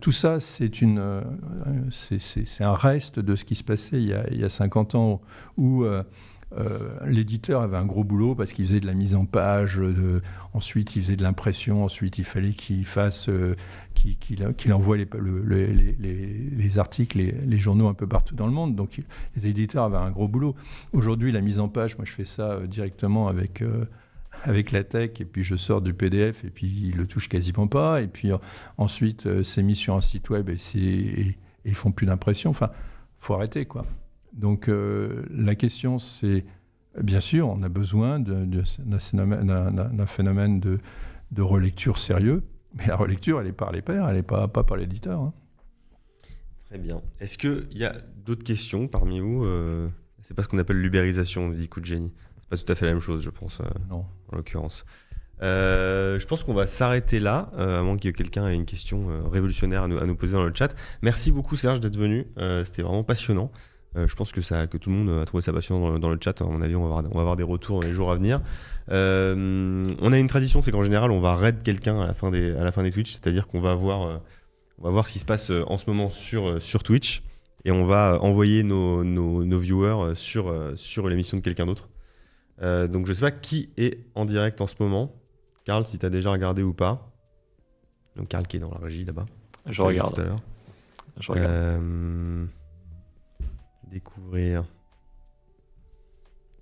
Tout ça, c'est un reste de ce qui se passait il y a 50 ans où l'éditeur avait un gros boulot parce qu'il faisait de la mise en page, ensuite il faisait de l'impression, ensuite il fallait qu'il fasse, qu'il envoie les articles, les journaux un peu partout dans le monde. Donc les éditeurs avaient un gros boulot. Aujourd'hui, la mise en page, moi je fais ça directement avec la tech, et puis je sors du PDF, et puis il le touche quasiment pas. Et puis ensuite, c'est mis sur un site web et ils font plus d'impression. Enfin, faut arrêter, quoi. Donc la question, c'est, bien sûr, on a besoin d'un phénomène de relecture sérieux, mais la relecture, elle est par les pairs, elle n'est pas par l'éditeur. Hein. Très bien. Est-ce qu'il y a d'autres questions parmi vous C'est pas ce qu'on appelle l'ubérisation, dit Coup de Génie. C'est pas tout à fait la même chose, je pense, non. En l'occurrence. Je pense qu'on va s'arrêter là, à moins que quelqu'un ait une question révolutionnaire à nous poser dans le chat. Merci beaucoup Serge d'être venu, c'était vraiment passionnant. Je pense que tout le monde a trouvé ça passionnant dans le chat. À mon avis, on va avoir des retours dans les jours à venir. On a une tradition, c'est qu'en général, on va raid quelqu'un à la fin des Twitch, c'est-à-dire qu'on va voir ce qui se passe en ce moment sur Twitch, et on va envoyer nos viewers sur l'émission de quelqu'un d'autre. Donc je sais pas qui est en direct en ce moment. Karl, si tu as déjà regardé ou pas. Donc Karl qui est dans la régie là-bas. Je regarde. Tout à l'heure. Je regarde. Découvrir.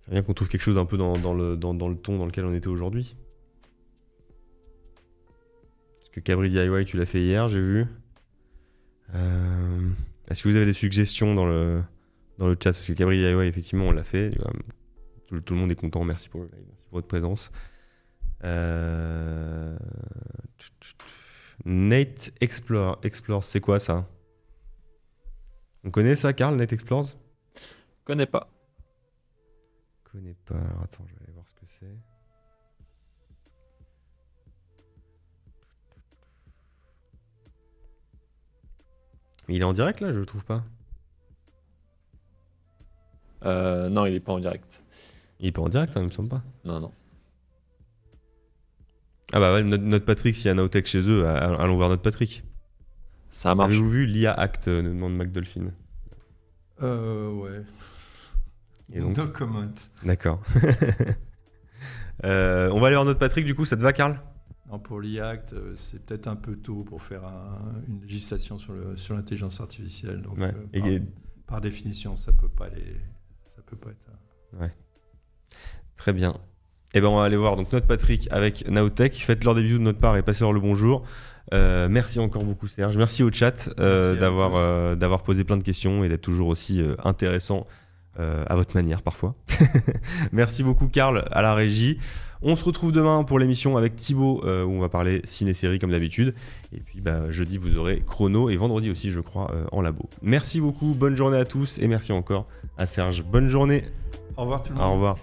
C'est bien qu'on trouve quelque chose un peu dans le ton dans lequel on était aujourd'hui. Parce que Cabri DIY, tu l'as fait hier, j'ai vu. Est-ce que vous avez des suggestions dans le chat? Parce que Cabri DIY, effectivement, on l'a fait. Tout le monde est content. Merci pour le live. Merci pour votre présence. Nate Explore, c'est quoi ça? On connaît ça, Karl, Nate Explores? Connais pas. Connais pas. Alors, attends, je vais aller voir ce que c'est. Il est en direct là, je le trouve pas. Non, il est pas en direct. Il est pas en direct, hein, il me semble pas. Non. Ah bah ouais, notre Patrick, s'il y a Nowtech chez eux, allons voir notre Patrick. Ça marche. Avez-vous vu l'IA Act, nous demande McDolphin? Ouais. Et donc... No comment. D'accord. On va aller voir notre Patrick, du coup, ça te va, Karl? Non, pour l'IACT, c'est peut-être un peu tôt pour faire une législation sur l'intelligence artificielle. Donc, ouais. par définition, ça peut pas être. Ouais. Très bien. Et ben on va aller voir donc notre Patrick avec Nowtech. Faites-leur des bisous de notre part et passez-leur le bonjour. Merci encore beaucoup Serge. Merci au chat d'avoir posé plein de questions et d'être toujours aussi intéressant à votre manière parfois. Merci beaucoup Karl à la régie. On se retrouve demain pour l'émission avec Thibaut où on va parler ciné-série comme d'habitude. Et puis jeudi vous aurez Chrono et vendredi aussi je crois en labo. Merci beaucoup, bonne journée à tous et merci encore à Serge. Bonne journée. Au revoir tout le monde. Au revoir.